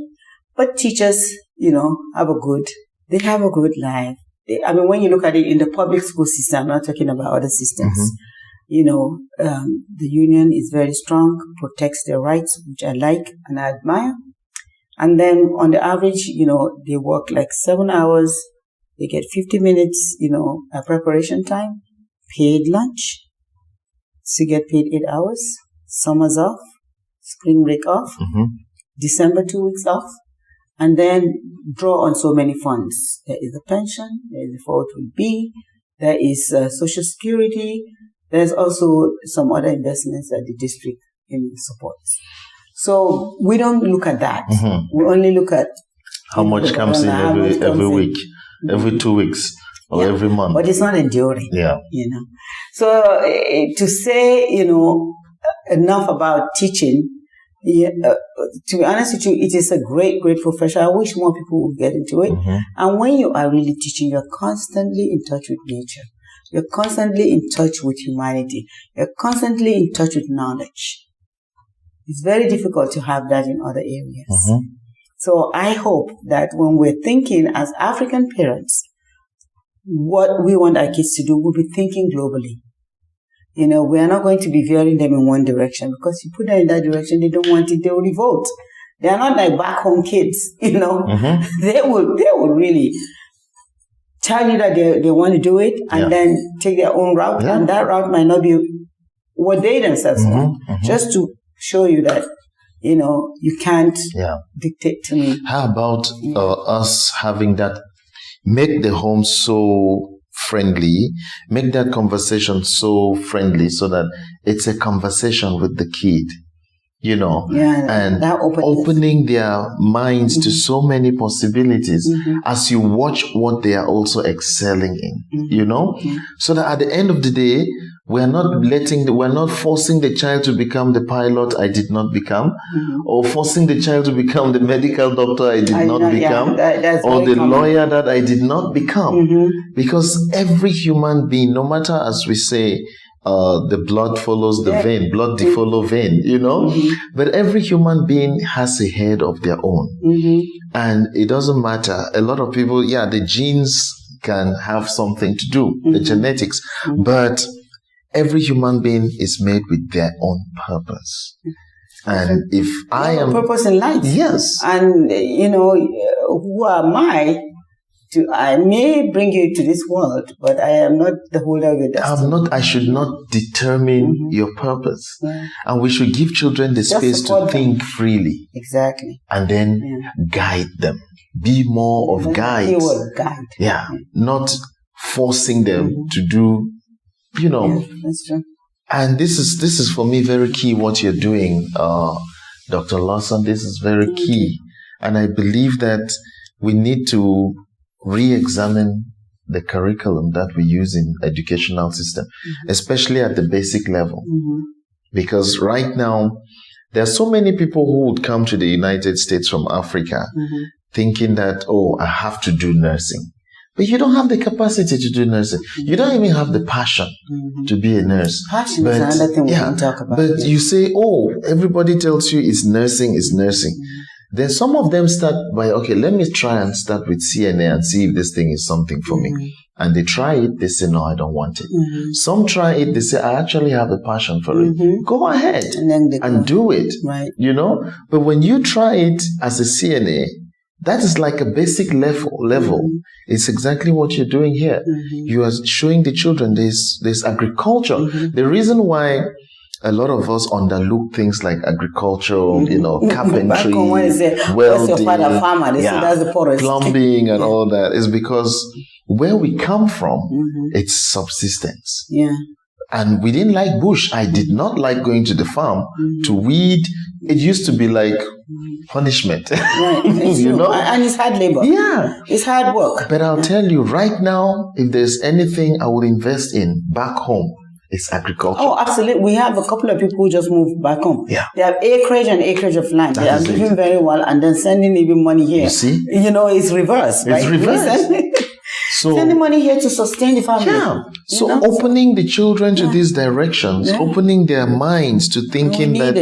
but teachers, have a good life. When you look at it in the public school system, I'm not talking about other systems. The union is very strong, protects their rights, which I like and I admire. And then on the average, they work like 7 hours. They get 50 minutes, preparation time, paid lunch. So you get paid 8 hours. Summers off, spring break off, December 2 weeks off, and then draw on so many funds. There is a pension, there is a 403B, there is Social Security. There's also some other investments that the district supports. So we don't look at that. We only look at how much comes in every week. Every 2 weeks or every month. But it's not enduring. Yeah. So to say, enough about teaching, Yeah, to be honest with you, it is a great, great profession. I wish more people would get into it. And when you are really teaching, you're constantly in touch with nature. You're constantly in touch with humanity. You're constantly in touch with knowledge. It's very difficult to have that in other areas. So I hope that when we're thinking as African parents, what we want our kids to do, we'll be thinking globally. You know, we are not going to be veering them in one direction, because you put them in that direction, they don't want it, they will revolt. They are not like back home kids, you know. They will really tell you that they want to do it and then take their own route. And that route might not be what they themselves want. Just to show you that, you know, you can't dictate to me. How about us having that, make the home so friendly, make that conversation so friendly so that it's a conversation with the kid, you know, and that opening their minds to so many possibilities as you watch what they are also excelling in, you know, so that at the end of the day, we're not forcing the child to become the pilot I did not become, or forcing the child to become the medical doctor I did not become, or the lawyer that I did not become. Because every human being, no matter, as we say, the blood follows the vein, blood follow vein, you know, but every human being has a head of their own. And it doesn't matter. A lot of people, the genes can have something to do, the genetics, but every human being is made with their own purpose. And if I am... purpose in life. Yes. And, you know, who am I may bring you to this world, but I am not the holder of your destiny. I should not determine your purpose. And we should give children the space to think freely. Exactly. And then guide them. Be more of guides. Guide. Not forcing them to do, you know. That's true. And this is for me very key, what you're doing, Dr. Lawson. This is very key. And I believe that we need to re-examine the curriculum that we use in educational system, especially at the basic level. Because right now, there are so many people who would come to the United States from Africa thinking that, I have to do nursing. But you don't have the capacity to do nursing. You don't even have the passion to be a nurse. Passion is another thing we can talk about. But you say, everybody tells you it's nursing, it's nursing. Then some of them start by, let me try and start with CNA and see if this thing is something for me. And they try it, they say, no, I don't want it. Some try it, they say, I actually have a passion for it. Go ahead and do it. Right. You know? But when you try it as a CNA, that is like a basic level. It's exactly what you're doing here. You are showing the children there's agriculture. The reason why a lot of us underlook things like agriculture, you know, carpentry, welding, plumbing and all that is because where we come from, it's subsistence. And we didn't like bush. I did not like going to the farm to weed. It used to be like punishment. You know? And it's hard labor. It's hard work. But I'll tell you right now, if there's anything I will invest in back home, it's agriculture. Oh, absolutely. We have a couple of people who just moved back home. They have acreage and acreage of land. They are living very well and then sending even money here. You see? You know, it's reverse, right? It's reverse. So, sending money here to sustain the family. So opening the children to these directions, opening their minds to thinking that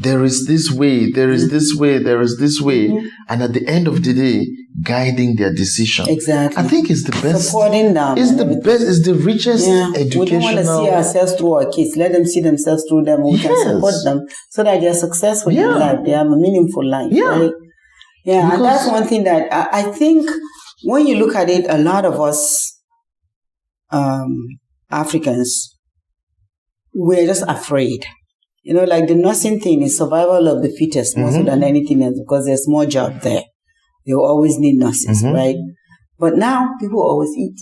there is this way, there is this way, there is this way. And at the end of the day, guiding their decision. Exactly. I think it's the best. Supporting them. It's the best, it's the richest educational. We don't want to see ourselves through our kids. Let them see themselves through them. We can support them so that they are successful in life. They have a meaningful life. Right? And that's one thing that I think when you look at it, a lot of us Africans, we're just afraid. You know, like the nursing thing is survival of the fittest more so than anything else because there's more job there. They will always need nurses, right? But now people always eat.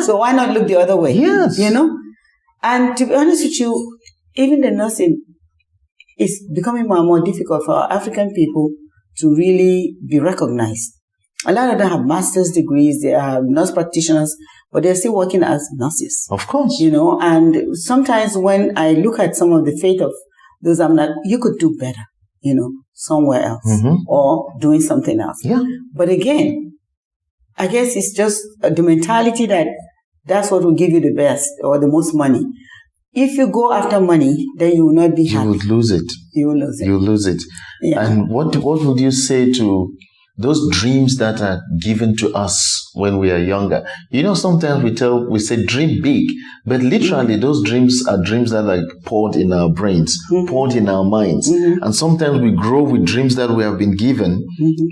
So why not look the other way? You know? And to be honest with you, even the nursing is becoming more and more difficult for African people to really be recognized. A lot of them have master's degrees, they are nurse practitioners, but they're still working as nurses. Of course. You know, and sometimes when I look at some of the fate of those, I'm like, you could do better. somewhere else or doing something else. Yeah. But again, I guess it's just the mentality that that's what will give you the best or the most money. If you go after money, then you will not be happy. You would lose it. You will lose it. You lose it. Yeah. And what would you say to those dreams that are given to us when we are younger? Sometimes we say dream big, but literally those dreams are dreams that are poured in our brains, poured in our minds. And sometimes we grow with dreams that we have been given.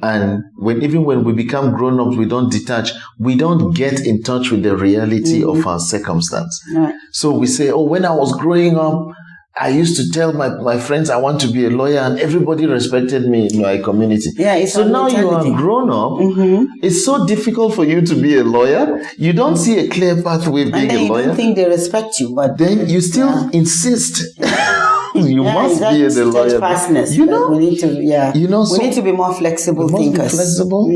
And even when we become grown-ups, we don't detach. We don't get in touch with the reality of our circumstance. Right. So we say, when I was growing up, I used to tell my friends I want to be a lawyer, and everybody respected me in my community. Yeah, so now you are grown up. It's so difficult for you to be a lawyer. You don't see a clear pathway being a lawyer. You don't think they respect you, but then you still insist. You must be a lawyer. We need to, we need to be more flexible thinkers. Be flexible.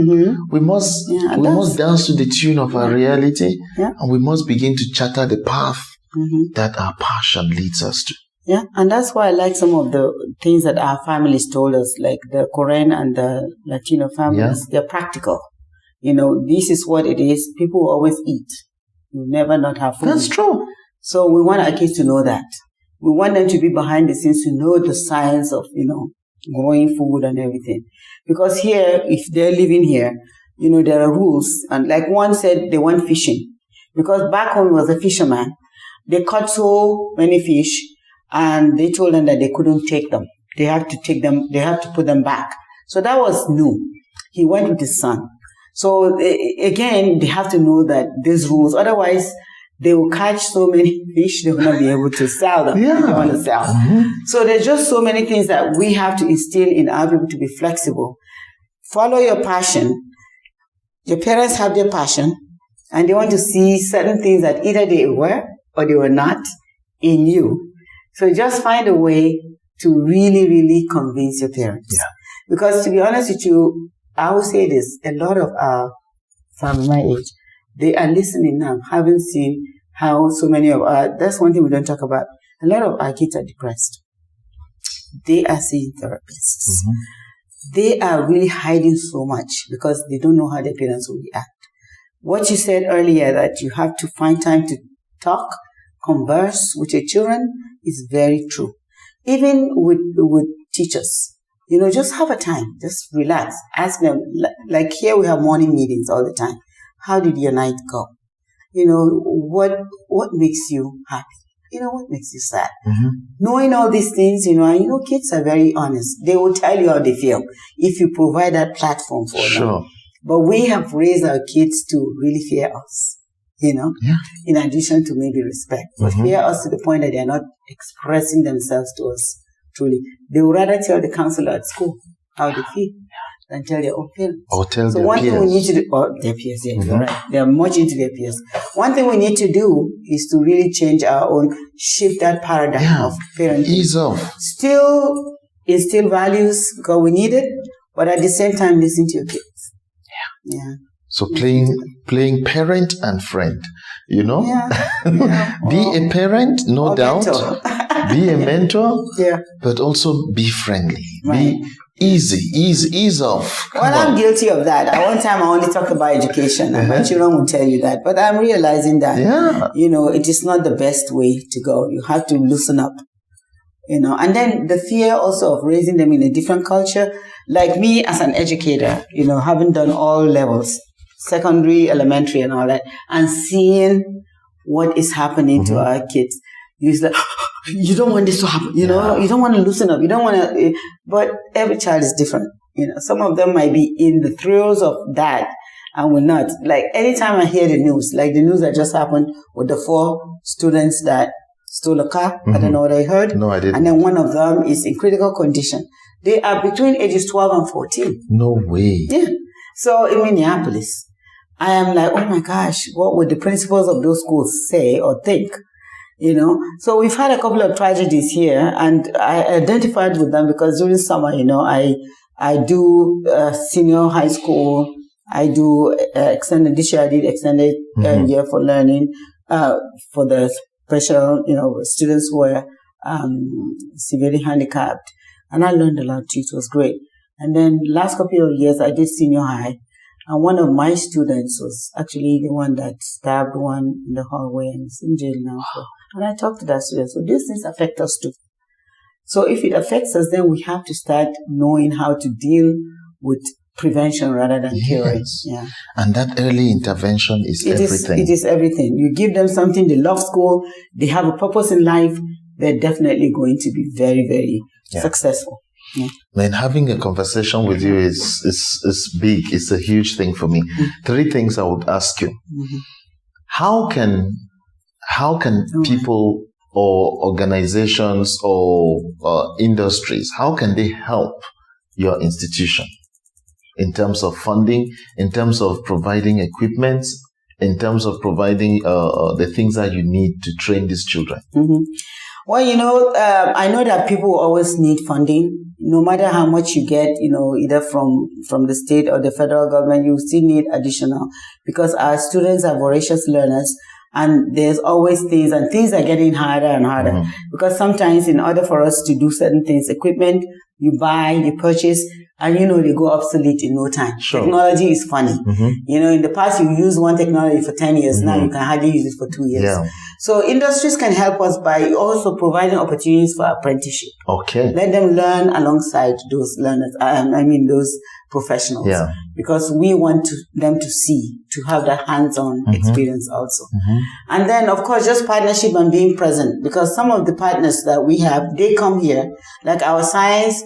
We must dance to the tune of our reality, and we must begin to charter the path that our passion leads us to. Yeah, and that's why I like some of the things that our families told us, like the Korean and the Latino families. Yeah. They're practical. This is what it is. People will always eat. You never not have food. That's true. So we want our kids to know that. We want them to be behind the scenes to know the science of, growing food and everything. Because here, if they're living here, there are rules. And like one said, they went fishing. Because back home was a fisherman. They caught so many fish. And they told them that they couldn't take them. They have to take them, they have to put them back. So that was new. He went with his son. So again, they have to know that these rules, otherwise they will catch so many fish, they will not be able to sell them. Yeah. They want to sell. So there's just so many things that we have to instill in our people to be flexible. Follow your passion. Your parents have their passion and they want to see certain things that either they were or they were not in you. So just find a way to really, really convince your parents. Yeah. Because to be honest with you, I will say this, a lot of our family my age, they are listening now, haven't seen how so many of that's one thing we don't talk about. A lot of our kids are depressed. They are seeing therapists. They are really hiding so much because they don't know how their parents will react. What you said earlier, that you have to find time to talk, converse with your children, is very true. Even with teachers, just have a time, just relax, ask them. Like here we have morning meetings all the time. How did your night go? What makes you happy? What makes you sad? Knowing all these things, kids are very honest. They will tell you how they feel if you provide that platform for them. But we have raised our kids to really fear us. In addition to maybe respect, but fear us to the point that they are not expressing themselves to us truly. They would rather tell the counselor at school how they feel than tell their own parents. Or tell so their one peers. Thing we need to do, or their peers, you're right. They are much into their peers. One thing we need to do is to really change our own, shift that paradigm of parenting. Ease off. Still instill values because we need it, but at the same time listen to your kids. Yeah. So playing parent and friend, Yeah. Be a parent, no doubt. Be a mentor, but also be friendly. Right. Be ease off. I'm guilty of that. At one time I only talked about education and my children will tell you that. But I'm realizing that, it is not the best way to go. You have to loosen up, and then the fear also of raising them in a different culture. Like me as an educator, having done all levels, secondary, elementary and all that, and seeing what is happening to our kids. It's like, you don't want this to happen, you don't want to loosen up, you don't want to, but every child is different. Some of them might be in the throes of that and will not. Like anytime I hear the news, like the news that just happened with the 4 students that stole a car, I don't know what I heard. No, I didn't. And then one of them is in critical condition. They are between ages 12 and 14. No way. Yeah. So in Minneapolis, I am like, oh my gosh, what would the principals of those schools say or think? So we've had a couple of tragedies here, and I identified with them because during summer, I do senior high school, I do extended, this year I did extended year for learning, for the special, students who are severely handicapped. And I learned a lot too. It was great. And then last couple of years, I did senior high. And one of my students was actually the one that stabbed one in the hallway and is in jail now. And I talked to that student. So these things affect us too. So if it affects us, then we have to start knowing how to deal with prevention rather than curing. Yeah. And that early intervention is everything. It is everything. You give them something, they love school, they have a purpose in life, they're definitely going to be very, very successful. Yeah. Man, having a conversation with you is big. It's a huge thing for me. Three things I would ask you. How can people or organizations or industries, how can they help your institution in terms of funding, in terms of providing equipment, in terms of providing the things that you need to train these children? Well, I know that people always need funding. No matter how much you get, either from the state or the federal government, you still need additional, because our students are voracious learners. And there's always things, and things are getting harder and harder. Because sometimes in order for us to do certain things, equipment, you buy, you purchase, and they go obsolete in no time. Sure. Technology is funny. In the past you used one technology for 10 years, now you can hardly use it for 2 years. Yeah. So industries can help us by also providing opportunities for apprenticeship. Okay. Let them learn alongside those learners, those professionals. Yeah. Because we want them to have that hands-on experience also. And then, of course, just partnership and being present, because some of the partners that we have, they come here, like our science,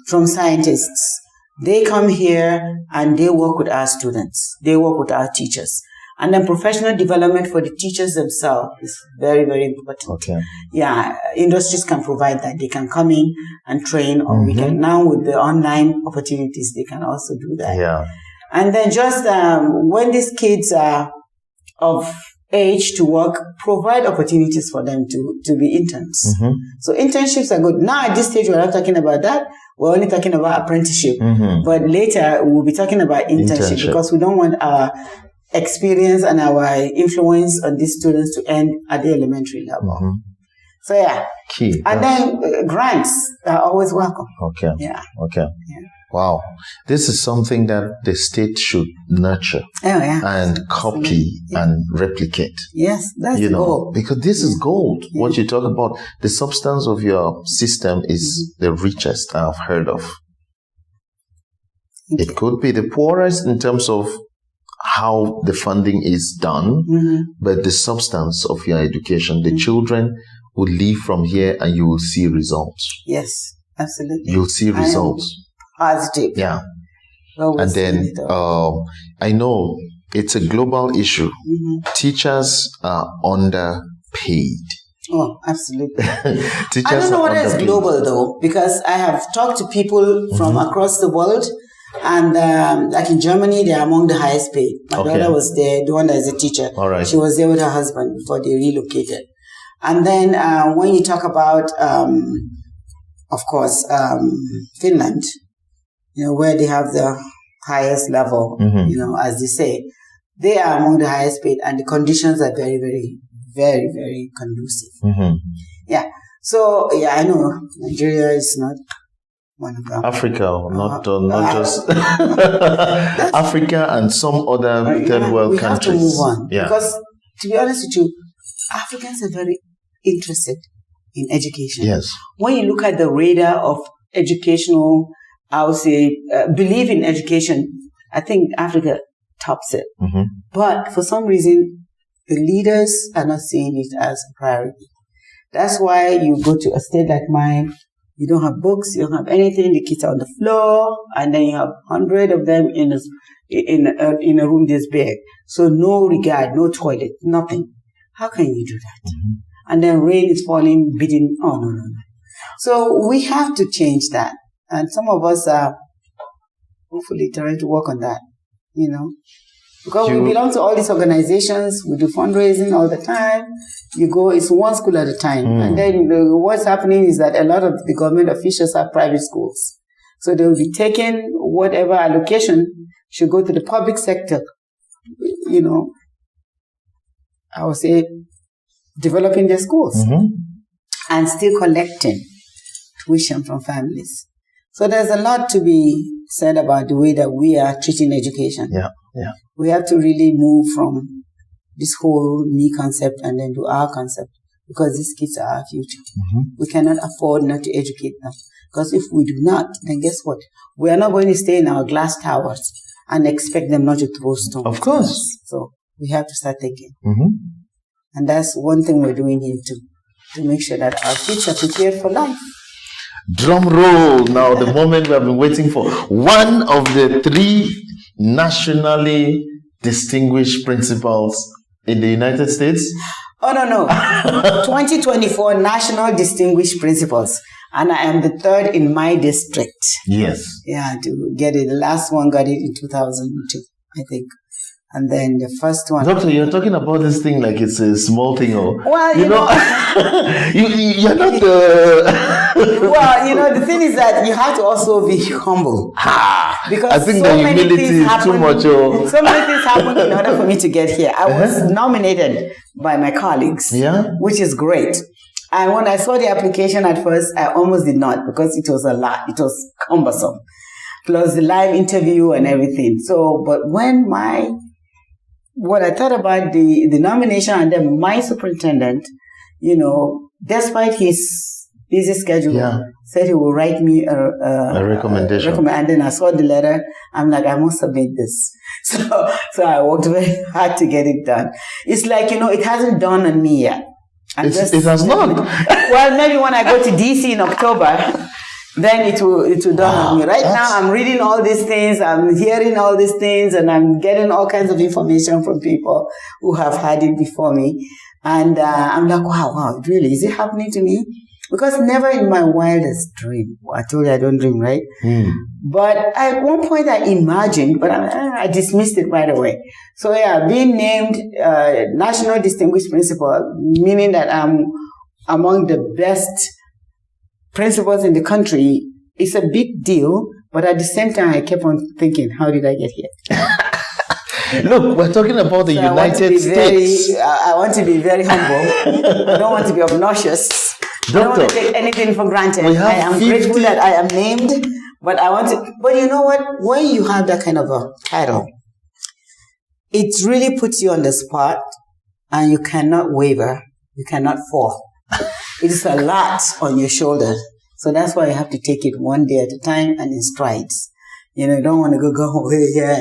from scientists, they come here and they work with our students. They work with our teachers. And then professional development for the teachers themselves is very, very important. Okay. Yeah, industries can provide that. They can come in and train, or we can now with the online opportunities, they can also do that. Yeah. And then just when these kids are of age to work, provide opportunities for them to be interns. So internships are good. Now at this stage, we're not talking about that. We're only talking about apprenticeship. But later, we'll be talking about internship because we don't want our experience and our influence on these students to end at the elementary level. So yeah. Key. And then grants are always welcome. Okay. Yeah. Okay. Yeah. Wow. This is something that the state should nurture and copy and replicate. Yes, that's gold. Because this is gold. What you talk about, the substance of your system is the richest I've heard of. It could be the poorest in terms of how the funding is done, but the substance of your education, the children will leave from here and you will see results. Yes, absolutely. You'll see results. Positive. Yeah. And then I know it's a global issue. Teachers are underpaid. Oh, absolutely. I don't know whether it's global though, because I have talked to people from across the world. And like in Germany, they are among the highest paid. My daughter was there, the one that is a teacher. All right. She was there with her husband before they relocated. And then when you talk about, of course, Finland, where they have the highest level, as they say, they are among the highest paid, and the conditions are very, very, very, very conducive. Yeah. So, I know Nigeria is not one of them. Africa, not just Africa and some other third world countries. We have to move on. Yeah. Because, to be honest with you, Africans are very interested in education. Yes. When you look at the radar of educational, I would say, belief in education, I think Africa tops it. But for some reason, the leaders are not seeing it as a priority. That's why you go to a state like mine, you don't have books, you don't have anything, the kids are on the floor, and then you have 100 of them in a room this big. So no regard, no toilet, nothing. How can you do that? And then rain is falling, beating. Oh, no. So we have to change that. And some of us are hopefully trying to work on that, Because we belong to all these organizations, we do fundraising all the time. You go, it's one school at a time. And then what's happening is that a lot of the government officials are private schools. So they will be taking whatever allocation should go to the public sector, I would say, developing their schools and still collecting tuition from families. So there's a lot to be said about the way that we are treating education. Yeah. We have to really move from this whole me concept and then to our concept, because these kids are our future. We cannot afford not to educate them. Because if we do not, then guess what? We are not going to stay in our glass towers and expect them not to throw stones. Of course. So we have to start thinking. And that's one thing we're doing here too, to make sure that our kids are prepared for life. Drum roll. Now, the moment we have been waiting for. One of the 3 nationally distinguished principals in the United States. Oh, no. 2024 National Distinguished Principals. And I am the 3rd in my district. Yes. Yeah, to get it. The last one got it in 2002, I think. And then the first one. Doctor, you're talking about this thing like it's a small thing, or well, you know, you're not the. Well, the thing is that you have to also be humble. Because I think the humility is too much. So many things happened in order for me to get here. I was nominated by my colleagues, which is great. And when I saw the application at first, I almost did not, because it was a lot. It was cumbersome, plus the live interview and everything. So, but what I thought about the nomination, and then my superintendent, despite his busy schedule, said he will write me a recommendation. And then I saw the letter. I'm like, I must submit this. So I worked very hard to get it done. It's like, it hasn't dawned on me yet. It has not. Well, maybe when I go to DC in October, then it will dawn on me. Right now, I'm reading all these things, I'm hearing all these things, and I'm getting all kinds of information from people who have had it before me. And I'm like, wow, really? Is it happening to me? Because never in my wildest dream. I told you I don't dream, right? But at one point I imagined, but I dismissed it right away. So being named National Distinguished Principal, meaning that I'm among the best principals in the country, is a big deal. But at the same time, I kept on thinking, how did I get here? Look, we're talking about the United States. I want to be very humble. I don't want to be obnoxious. Doctor, I don't want to take anything for granted. I am grateful that I am named, but I want to. But you know what? When you have that kind of a title, it really puts you on the spot, and you cannot waver. You cannot fall. It is a lot on your shoulder. So that's why you have to take it one day at a time and in strides. You don't want to go, hey, here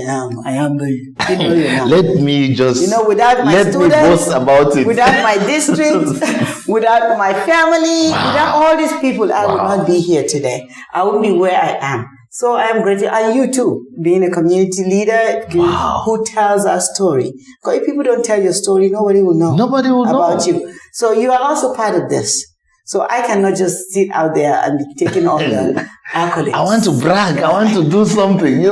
I am the, Let me just, without my students, me boast about it. Without my district, without my family, without all these people, I would not be here today. I wouldn't be where I am. So I am grateful. And you too, being a community leader who tells our story. Because if people don't tell your story, nobody will know. Nobody will know about you. So you are also part of this. So I cannot just sit out there and be taking all the accolades. I want to brag. I want to do something,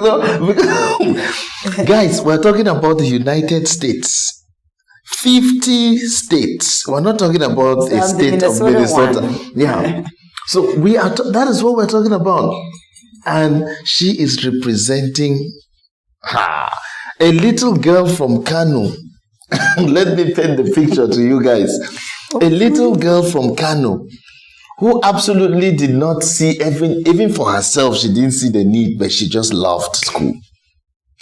Guys, we're talking about the United States. 50 states. We're not talking about a state of Minnesota. Yeah. So that is what we're talking about. And she is representing a little girl from Kano. Let me paint the picture to you guys. A little girl from Kano who absolutely did not see, even for herself, she didn't see the need, but she just loved school.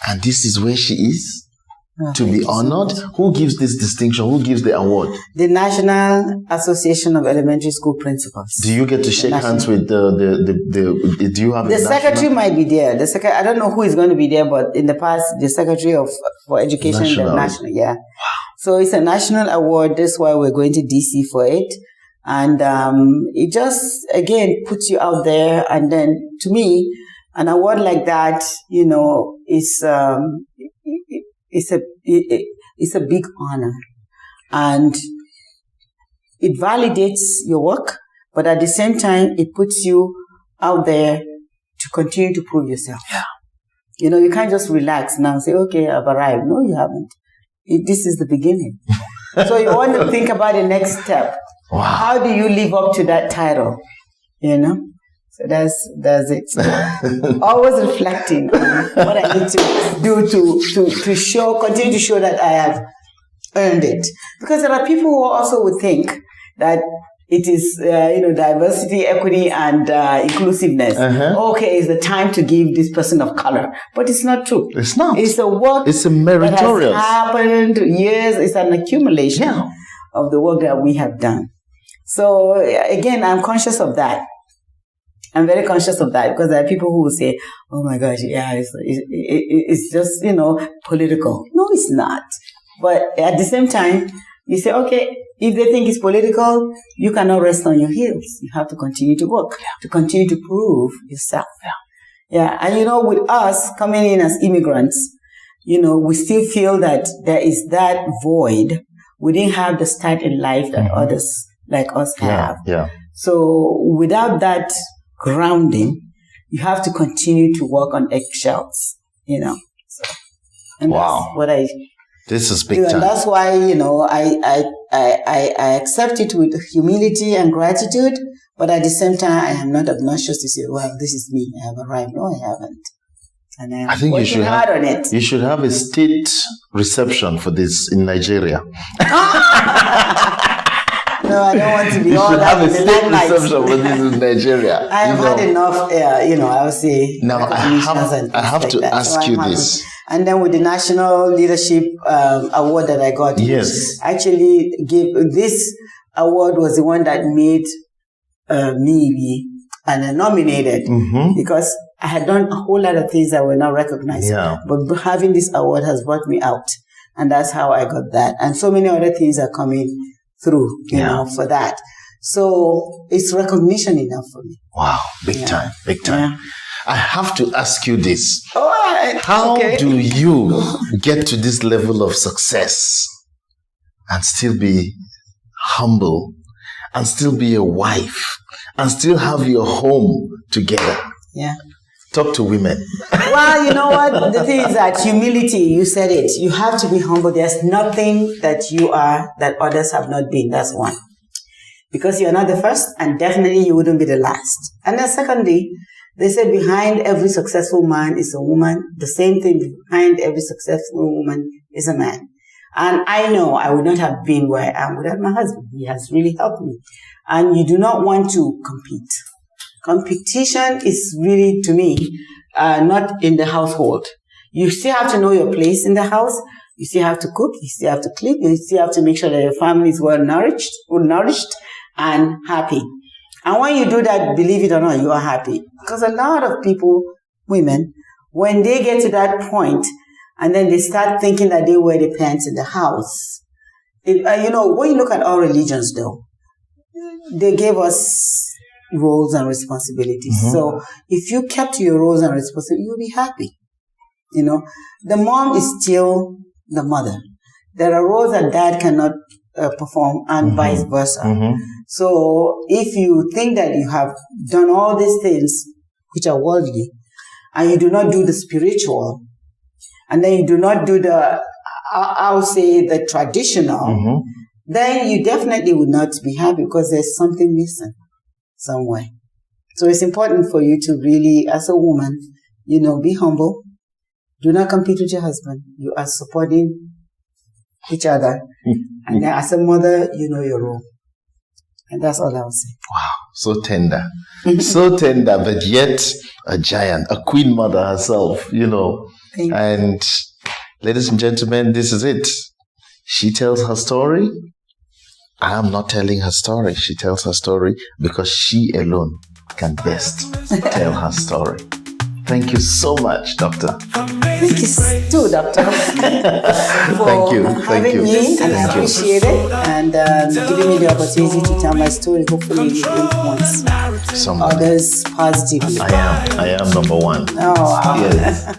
And this is where she is to be honored. Who gives this distinction? Who gives the award? The National Association of Elementary School Principals. Do you get to shake hands with do you have the secretary might be there. I don't know who is going to be there, but in the past, the Secretary for Education, the national, Wow. So it's a national award. That's why we're going to DC for it. And it just, again, puts you out there. And then, to me, an award like that, is it's a big honor. And it validates your work, but at the same time, it puts you out there to continue to prove yourself. Yeah. You can't just relax now and say, okay, I've arrived. No, you haven't. This is the beginning. So you want to think about the next step. Wow. How do you live up to that title? So that's it. So always reflecting on what I need to do to continue to show that I have earned it. Because there are people who also would think that It is, diversity, equity, and inclusiveness. Okay, it's the time to give this person of color. But it's not true. It's not. It's a work it's a meritorious. that has happened years. It's an accumulation of the work that we have done. So, again, I'm conscious of that. I'm very conscious of that because there are people who will say, oh my gosh, it's just, political. No, it's not. But at the same time, you say, okay, if they think it's political, you cannot rest on your heels. You have to continue to work, to continue to prove yourself. And with us coming in as immigrants, we still feel that there is that void. We didn't have the start in life that others like us have. So without that grounding, you have to continue to work on eggshells, So, and that's what this is big time. And that's why, I accept it with humility and gratitude, but at the same time, I am not obnoxious to say, well, this is me. I have arrived. No, I haven't. And I think you should hard on it. You should have a state reception for this in Nigeria. No, I don't want to be all that. You should have a state reception for this in Nigeria. I have had enough, I would say. Now, I have to ask you this. And then with the National Leadership Award that I got, actually this award was the one that made me nominated because I had done a whole lot of things that were not recognized. But having this award has brought me out. And that's how I got that. And so many other things are coming through, for that. So it's recognition enough for me. Wow. Big time. Yeah. I have to ask you this. How do you get to this level of success and still be humble and still be a wife and still have your home together? Talk to women. Well, you know what? The thing is that humility, you said it. You have to be humble. There's nothing that you are that others have not been. That's one. Because you're not the first and definitely you wouldn't be the last. And then secondly, they say behind every successful man is a woman. The same thing behind every successful woman is a man. And I know I would not have been where I am without my husband. He has really helped me. And you do not want to compete. Competition is really, to me, not in the household. You still have to know your place in the house. You still have to cook. You still have to clean. You still have to make sure that your family is well nourished and happy. And when you do that, believe it or not, you are happy. Because a lot of people, women, when they get to that point, and then they start thinking that they wear the pants in the house. When you look at all religions, though, they gave us roles and responsibilities. So if you kept your roles and responsibilities, you'll be happy. The mom is still the mother. There are roles that dad cannot perform and vice versa. So if you think that you have done all these things, which are worldly, and you do not do the spiritual, and then you do not do the, I would say, the traditional, then you definitely would not be happy because there's something missing somewhere. So it's important for you to really, as a woman, be humble. Do not compete with your husband. You are supporting each other. And then as a mother, you know your role. And that's all I would say. Wow, so tender. So tender, but yet a giant, a queen mother herself, And ladies and gentlemen, this is it. She tells her story. I am not telling her story. She tells her story because she alone can best tell her story. Thank you so much, Doctor. Thank you too, Doctor. Thank you. Having me, and I appreciate it, and giving me the opportunity to tell my story. Hopefully, it influence others positively. I am number one. Oh, wow. Yes.